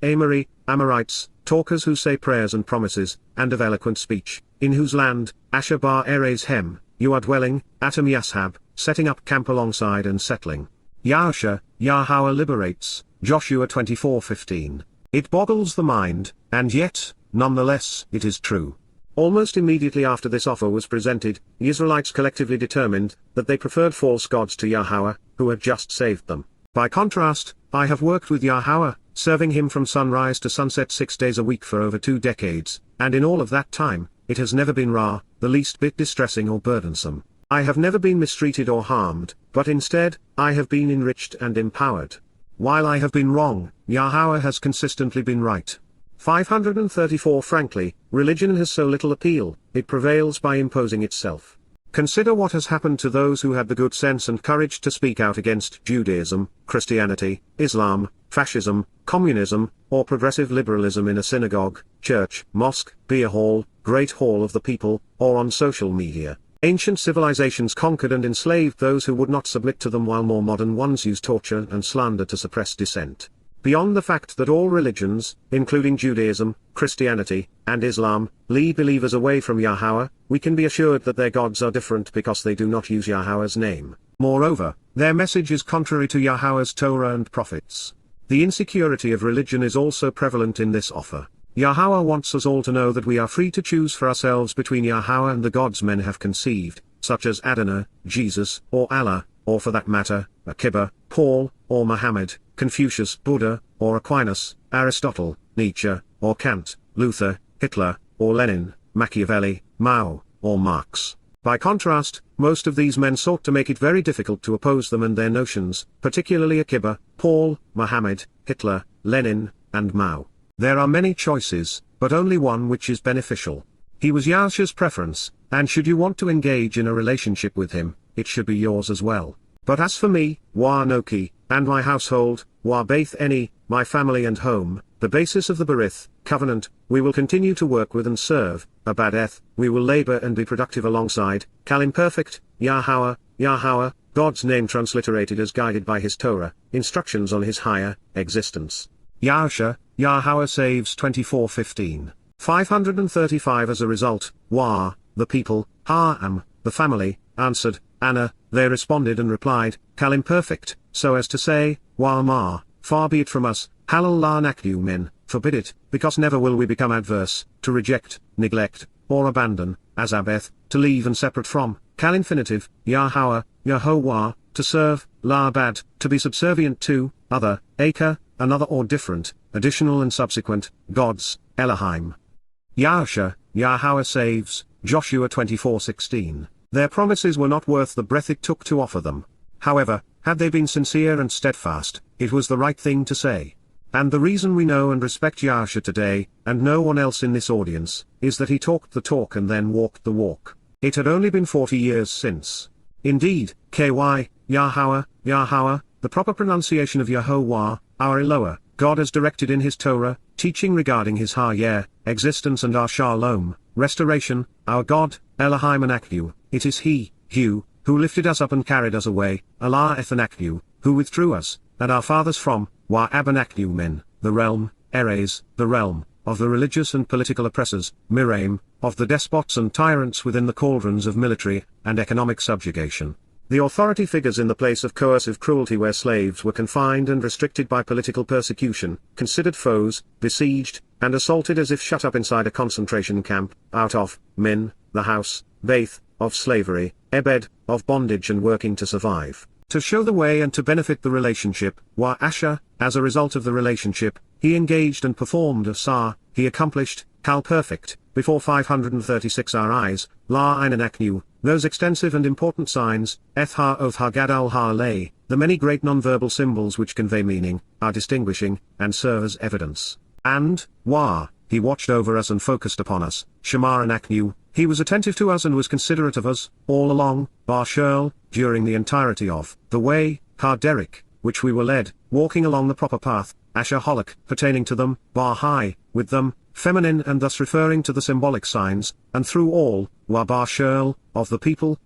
Amorites, talkers who say prayers and promises, and of eloquent speech, in whose land, Asher bar Erez Hem, you are dwelling, Atam Yashab, setting up camp alongside and settling. Yahowsha, Yahowah liberates, Joshua 24:15. It boggles the mind, and yet, nonetheless, it is true. Almost immediately after this offer was presented, the Israelites collectively determined that they preferred false gods to Yahowah, who had just saved them. By contrast, I have worked with Yahowah, serving him from sunrise to sunset 6 days a week for over 2 decades, and in all of that time, it has never been the least bit distressing or burdensome. I have never been mistreated or harmed, but instead, I have been enriched and empowered. While I have been wrong, Yahowah has consistently been right. 534 Frankly, religion has so little appeal, it prevails by imposing itself. Consider what has happened to those who had the good sense and courage to speak out against Judaism, Christianity, Islam, fascism, communism, or progressive liberalism in a synagogue, church, mosque, beer hall, great hall of the people, or on social media. Ancient civilizations conquered and enslaved those who would not submit to them, while more modern ones use torture and slander to suppress dissent. Beyond the fact that all religions, including Judaism, Christianity, and Islam, lead believers away from Yahowah, we can be assured that their gods are different because they do not use Yahowah's name. Moreover, their message is contrary to Yahowah's Torah and prophets. The insecurity of religion is also prevalent in this offer. Yahowah wants us all to know that we are free to choose for ourselves between Yahowah and the gods men have conceived, such as Adonai, Jesus, or Allah, or for that matter, Akiba, Paul, or Muhammad, Confucius, Buddha, or Aquinas, Aristotle, Nietzsche, or Kant, Luther, Hitler, or Lenin, Machiavelli, Mao, or Marx. By contrast, most of these men sought to make it very difficult to oppose them and their notions, particularly Akiba, Paul, Muhammad, Hitler, Lenin, and Mao. There are many choices, but only one which is beneficial. He was Yahowshah's preference, and should you want to engage in a relationship with him, it should be yours as well. But as for me, Noki, and my household, Beth Eni, my family and home, the basis of the Berith, covenant, we will continue to work with and serve, Abadeth, we will labor and be productive alongside, imperfect, Yahowah, God's name transliterated as guided by his Torah, instructions on his higher existence. Yahowsha, Yahowah saves 24:15. 535 As a result, the people, the family, answered, Anna, they responded and replied, imperfect, so as to say, far be it from us, Halal la nakdu min, forbid it, because never will we become adverse, to reject, neglect, or abandon, as abeth, to leave and separate from, kal infinitive, Yahowah, Yahowah, to serve, labad, to be subservient to, other, acre, another or different, additional and subsequent, gods, Elohim. Yahowsha, Yahowah saves, Joshua 24:16. Their promises were not worth the breath it took to offer them. However, had they been sincere and steadfast, it was the right thing to say. And the reason we know and respect Yahowsha today, and no one else in this audience, is that he talked the talk and then walked the walk. It had only been 40 years since. Indeed, Yahowah, Yahowah, the proper pronunciation of Yahowah, our Eloah, God has directed in his Torah, teaching regarding his existence and our shalom, restoration, our God, Elohim Anakhu, it is he, who lifted us up and carried us away, Allah Ethanakhu, who withdrew us, and our fathers from, Abanakhu men, the realm, Eres, the realm, of the religious and political oppressors, Miraim, of the despots and tyrants within the cauldrons of military and economic subjugation. The authority figures in the place of coercive cruelty where slaves were confined and restricted by political persecution, considered foes, besieged, and assaulted as if shut up inside a concentration camp, out of, min, the house, baith, of slavery, ebed, of bondage and working to survive, to show the way and to benefit the relationship, asha, as a result of the relationship, he engaged and performed asah, he accomplished, kal perfect, before 536 RIs, la inanaknu, those extensive and important signs, eth oth gadol lay, the many great non-verbal symbols which convey meaning, are distinguishing, and serve as evidence. And, he watched over us and focused upon us, shamar anaknu, he was attentive to us and was considerate of us, all along, during the entirety of, the way, derek, which we were led, walking along the proper path, asher holok, pertaining to them, with them, feminine and thus referring to the symbolic signs, and through all, of the people,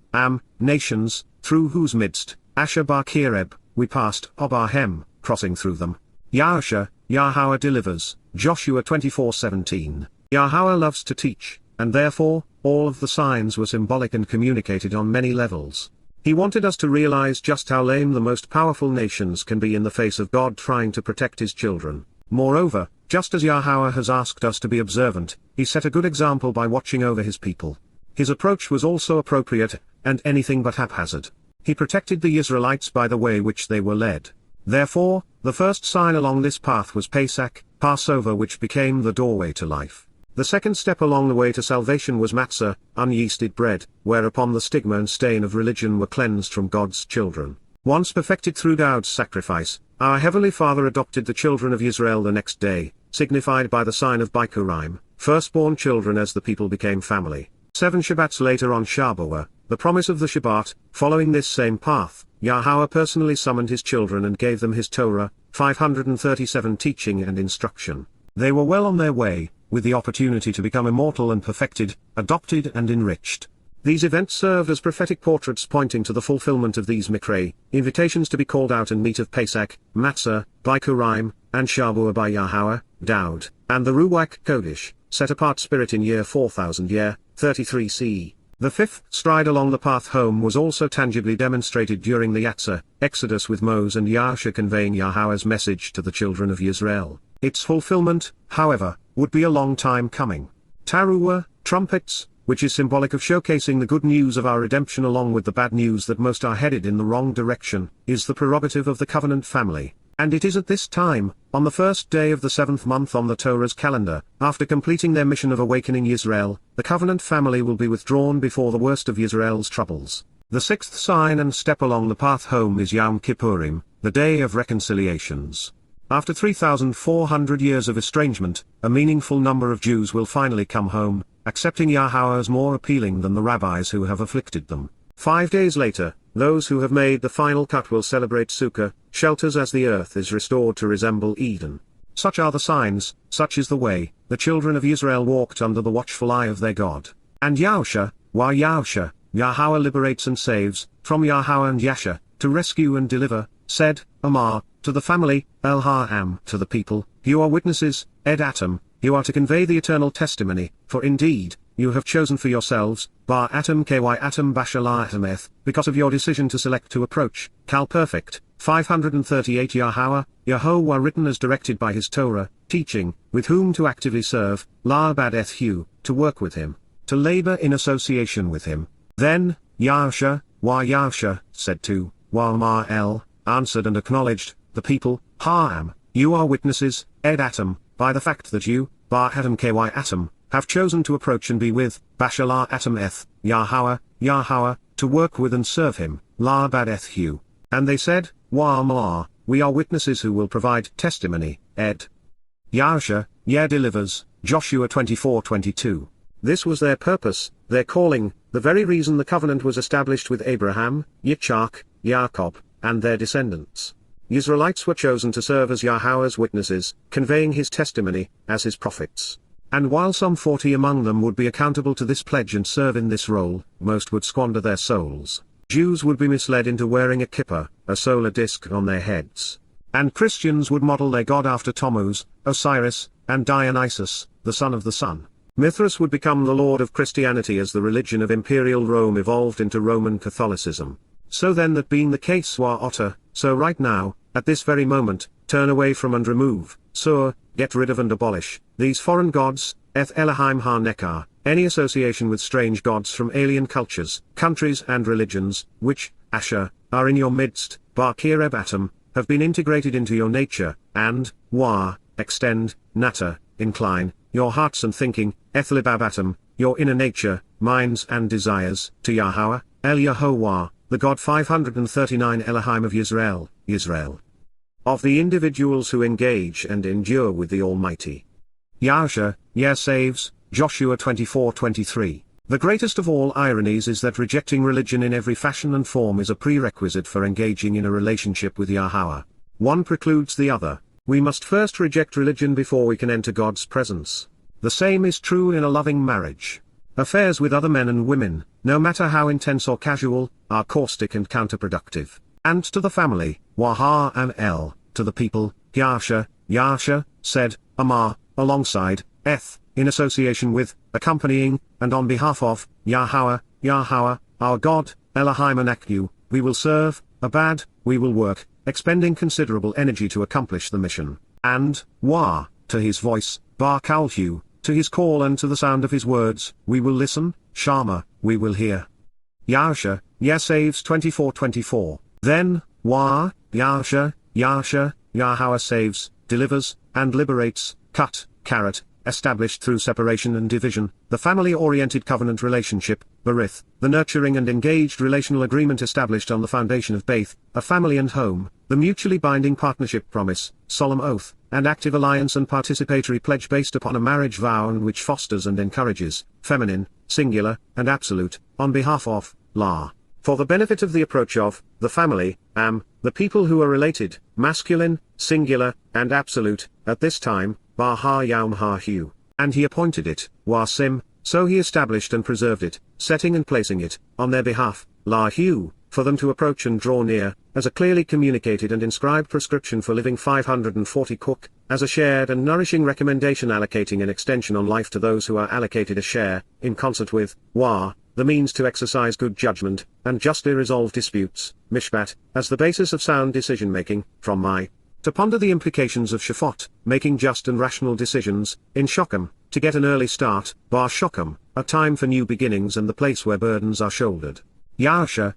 nations, through whose midst, asher kireb, we passed, obarhem, crossing through them. Yahowsha, Yahowah delivers, Joshua 24:17. Yahowah loves to teach, and therefore, all of the signs were symbolic and communicated on many levels. He wanted us to realize just how lame the most powerful nations can be in the face of God trying to protect his children. Moreover, just as Yahowah has asked us to be observant, he set a good example by watching over his people. His approach was also appropriate, and anything but haphazard. He protected the Israelites by the way which they were led. Therefore, the first sign along this path was Pesach, Passover, which became the doorway to life. The second step along the way to salvation was matzah, unyeasted bread, whereupon the stigma and stain of religion were cleansed from God's children. Once perfected through Daud's sacrifice, our Heavenly Father adopted the children of Israel the next day, signified by the sign of Bikurim, firstborn children as the people became family. 7 Shabbats later on Shabat, the promise of the Shabat, following this same path, Yahowah personally summoned his children and gave them his Torah, 537 teaching and instruction. They were well on their way, with the opportunity to become immortal and perfected, adopted and enriched. These events served as prophetic portraits pointing to the fulfillment of these mikre, invitations to be called out and meet of Pesach, Matzah, Bikurim, and Shabat by Yahowah, Daud, and the Ruach Kodesh, set-apart spirit in year 4000 33 CE. The fifth stride along the path home was also tangibly demonstrated during the Yatzah, Exodus with Moseh and Yahowsha conveying Yahowah's message to the children of Israel. Its fulfillment, however, would be a long time coming. Towrah, trumpets, which is symbolic of showcasing the good news of our redemption along with the bad news that most are headed in the wrong direction, is the prerogative of the covenant family. And it is at this time, on the first day of the 7th month on the Torah's calendar, after completing their mission of awakening Israel, the covenant family will be withdrawn before the worst of Israel's troubles. The sixth sign and step along the path home is Yom Kippurim, the Day of Reconciliations. After 3,400 years of estrangement, a meaningful number of Jews will finally come home, accepting Yahowah as more appealing than the rabbis who have afflicted them. 5 days later, those who have made the final cut will celebrate Sukkah, shelters as the earth is restored to resemble Eden. Such are the signs, such is the way, the children of Israel walked under the watchful eye of their God. And Yahowsha, Yahowsha, Yahowah liberates and saves, from Yahowah and Yasha, to rescue and deliver, said, Amar, to the family, El-Ha'am, to the people, you are witnesses, Ed Atom, you are to convey the eternal testimony, for indeed, you have chosen for yourselves, bar atom ky atom bashalah atom eth, because of your decision to select to approach, Cal Perfect, 538 Yahowah written as directed by his Torah, teaching, with whom to actively serve, la bad eth hu, to work with him, to labor in association with him. Then, Yahowsha, said to, Ma'el, answered and acknowledged, the people, Ha'am, you are witnesses, ed atom, by the fact that you, bar atom ky atom, have chosen to approach and be with, bashalah atom eth, Yahowah, to work with and serve him, la bad eth hu. And they said, Ma'ah, we are witnesses who will provide testimony, ed. Yahowsha, delivers, Joshua 24:22. This was their purpose, their calling, the very reason the covenant was established with Abraham, Yitzchak, Jacob, and their descendants. Israelites were chosen to serve as Yahowah's witnesses, conveying his testimony, as his prophets. And while some 40 among them would be accountable to this pledge and serve in this role, most would squander their souls. Jews would be misled into wearing a kippah, a solar disk on their heads. And Christians would model their god after Tammuz, Osiris, and Dionysus, the son of the sun. Mithras would become the lord of Christianity as the religion of imperial Rome evolved into Roman Catholicism. So then, that being the case so right now, at this very moment, turn away from and remove, get rid of and abolish, these foreign gods, eth Elohim ha-nekar, any association with strange gods from alien cultures, countries and religions, which, Asher, are in your midst, bar kireb atom, have been integrated into your nature, and, extend, nata, incline, your hearts and thinking, eth libab atom, your inner nature, minds and desires, to Yahowah, Yahowah, the God 539 Elohim of Yisrael, of the individuals who engage and endure with the Almighty. Yahowsha, saves, Joshua 24:23. The greatest of all ironies is that rejecting religion in every fashion and form is a prerequisite for engaging in a relationship with Yahowah. One precludes the other. We must first reject religion before we can enter God's presence. The same is true in a loving marriage. Affairs with other men and women, no matter how intense or casual, are caustic and counterproductive. And to the family, Waha'am to the people, Yahowsha, said, Amar, alongside, eth, in association with, accompanying, and on behalf of, Yahowah, our God, Elohim Anakhu, we will serve, abad, we will work, expending considerable energy to accomplish the mission, and, to his voice, bar kalhu, to his call and to the sound of his words, we will listen, shamar, we will hear. Yahowsha, saves 24:24. Then, Yahowsha, Yahowah saves, delivers, and liberates, established through separation and division, the family-oriented covenant relationship, berith, the nurturing and engaged relational agreement established on the foundation of Beth, a family and home, the mutually binding partnership promise, solemn oath, and active alliance and participatory pledge based upon a marriage vow and which fosters and encourages, feminine, singular, and absolute, on behalf of, for the benefit of the approach of, the family, the people who are related, masculine, singular, and absolute, at this time, bar ha-yaum ha-hu, and he appointed it, sim, so he established and preserved it, setting and placing it, on their behalf, hu, for them to approach and draw near, as a clearly communicated and inscribed prescription for living 540 choq, as a shared and nourishing recommendation allocating an extension on life to those who are allocated a share, in concert with, the means to exercise good judgment, and justly resolve disputes, mishpat, as the basis of sound decision-making, to ponder the implications of shafot, making just and rational decisions, in shokum, to get an early start, bar shokum, a time for new beginnings and the place where burdens are shouldered. Yahowah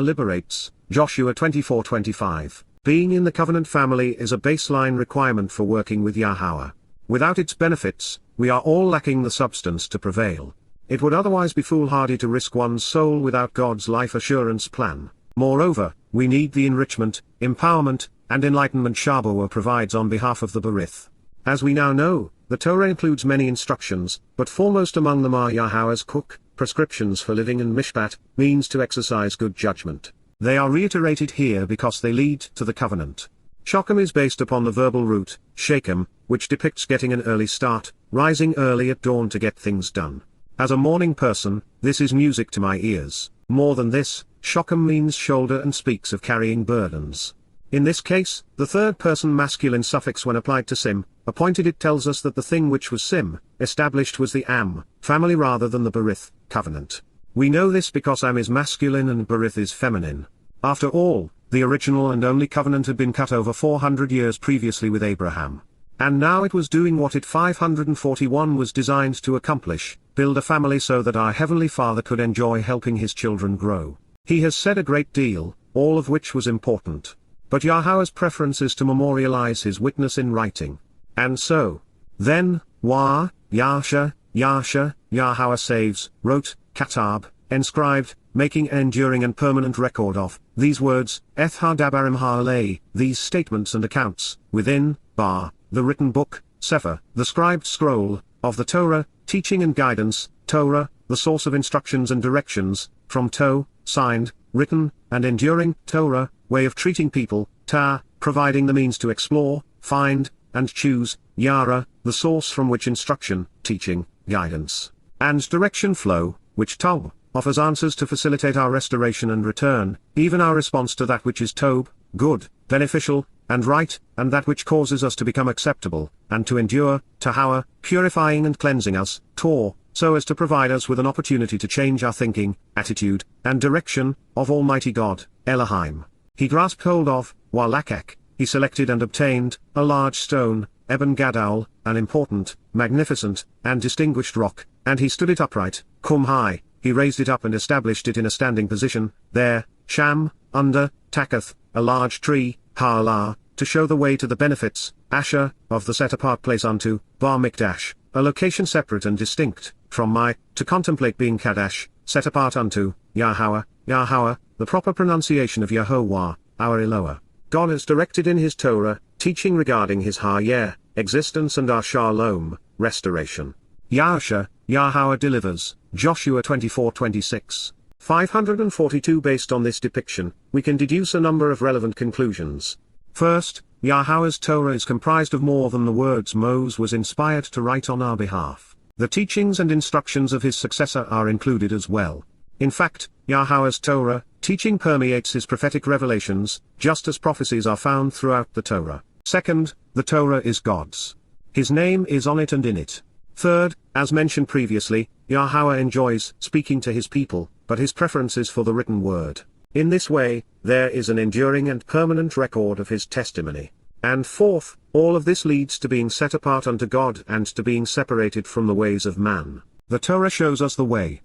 liberates, Joshua 24:25. Being in the covenant family is a baseline requirement for working with Yahowah. Without its benefits, we are all lacking the substance to prevail. It would otherwise be foolhardy to risk one's soul without God's life assurance plan. Moreover, we need the enrichment, empowerment, and enlightenment Yahowah provides on behalf of the berith. As we now know, the Torah includes many instructions, but foremost among them are Yahowah's choq, prescriptions for living, and mishpat, means to exercise good judgment. They are reiterated here because they lead to the covenant. Choq is based upon the verbal root, shakem, which depicts getting an early start, rising early at dawn to get things done. As a morning person, this is music to my ears. More than this, shokum means shoulder and speaks of carrying burdens. In this case, the third-person masculine suffix when applied to sim, appointed, it tells us that the thing which was sim, established, was the am, family rather than the berith, covenant. We know this because am is masculine and berith is feminine. After all, the original and only covenant had been cut over 400 years previously with Abraham. And now it was doing what it 541 was designed to accomplish, build a family so that our Heavenly Father could enjoy helping his children grow. He has said a great deal, all of which was important. But Yahowah's preference is to memorialize his witness in writing. And so, then, Yahowsha, Yahowah saves, wrote, katab, inscribed, making an enduring and permanent record of, these words, dabarim ha'alei, these statements and accounts, within, the written book, Sefer, the scribed scroll, of the Torah, teaching and guidance, Torah, the source of instructions and directions, from signed, written, and enduring, Torah, way of treating people, providing the means to explore, find, and choose, Yara, the source from which instruction, teaching, guidance, and direction flow, which offers answers to facilitate our restoration and return, even our response to that which is good, beneficial, and right, and that which causes us to become acceptable, and to endure, Tahara, purifying and cleansing us, so as to provide us with an opportunity to change our thinking, attitude, and direction, of Almighty God, Elohim. He grasped hold of, Walakek, he selected and obtained, a large stone, Eben Gadaul, an important, magnificent, and distinguished rock, and he stood it upright, high, he raised it up and established it in a standing position, there, Sham, under, Takath, a large tree, Ha'alah, to show the way to the benefits, Asher, of the set-apart place unto, Bar Mikdash, a location separate and distinct, from to contemplate being Kadash, set apart unto, Yahowah, the proper pronunciation of Yahowah, our Eloah. God has directed in his Torah, teaching regarding his existence and our Shalom, restoration. Yahowsha, Yahowah delivers, Joshua 24:26. 542. Based on this depiction, we can deduce a number of relevant conclusions. First, Yahowah's Torah is comprised of more than the words Moseh was inspired to write on our behalf. The teachings and instructions of his successor are included as well. In fact, Yahowah's Torah teaching permeates his prophetic revelations, just as prophecies are found throughout the Torah. Second, the Torah is God's. His name is on it and in it. Third, as mentioned previously, Yahowah enjoys speaking to his people, but his preference is for the written word. In this way, there is an enduring and permanent record of his testimony. And fourth, all of this leads to being set apart unto God and to being separated from the ways of man. The Torah shows us the way,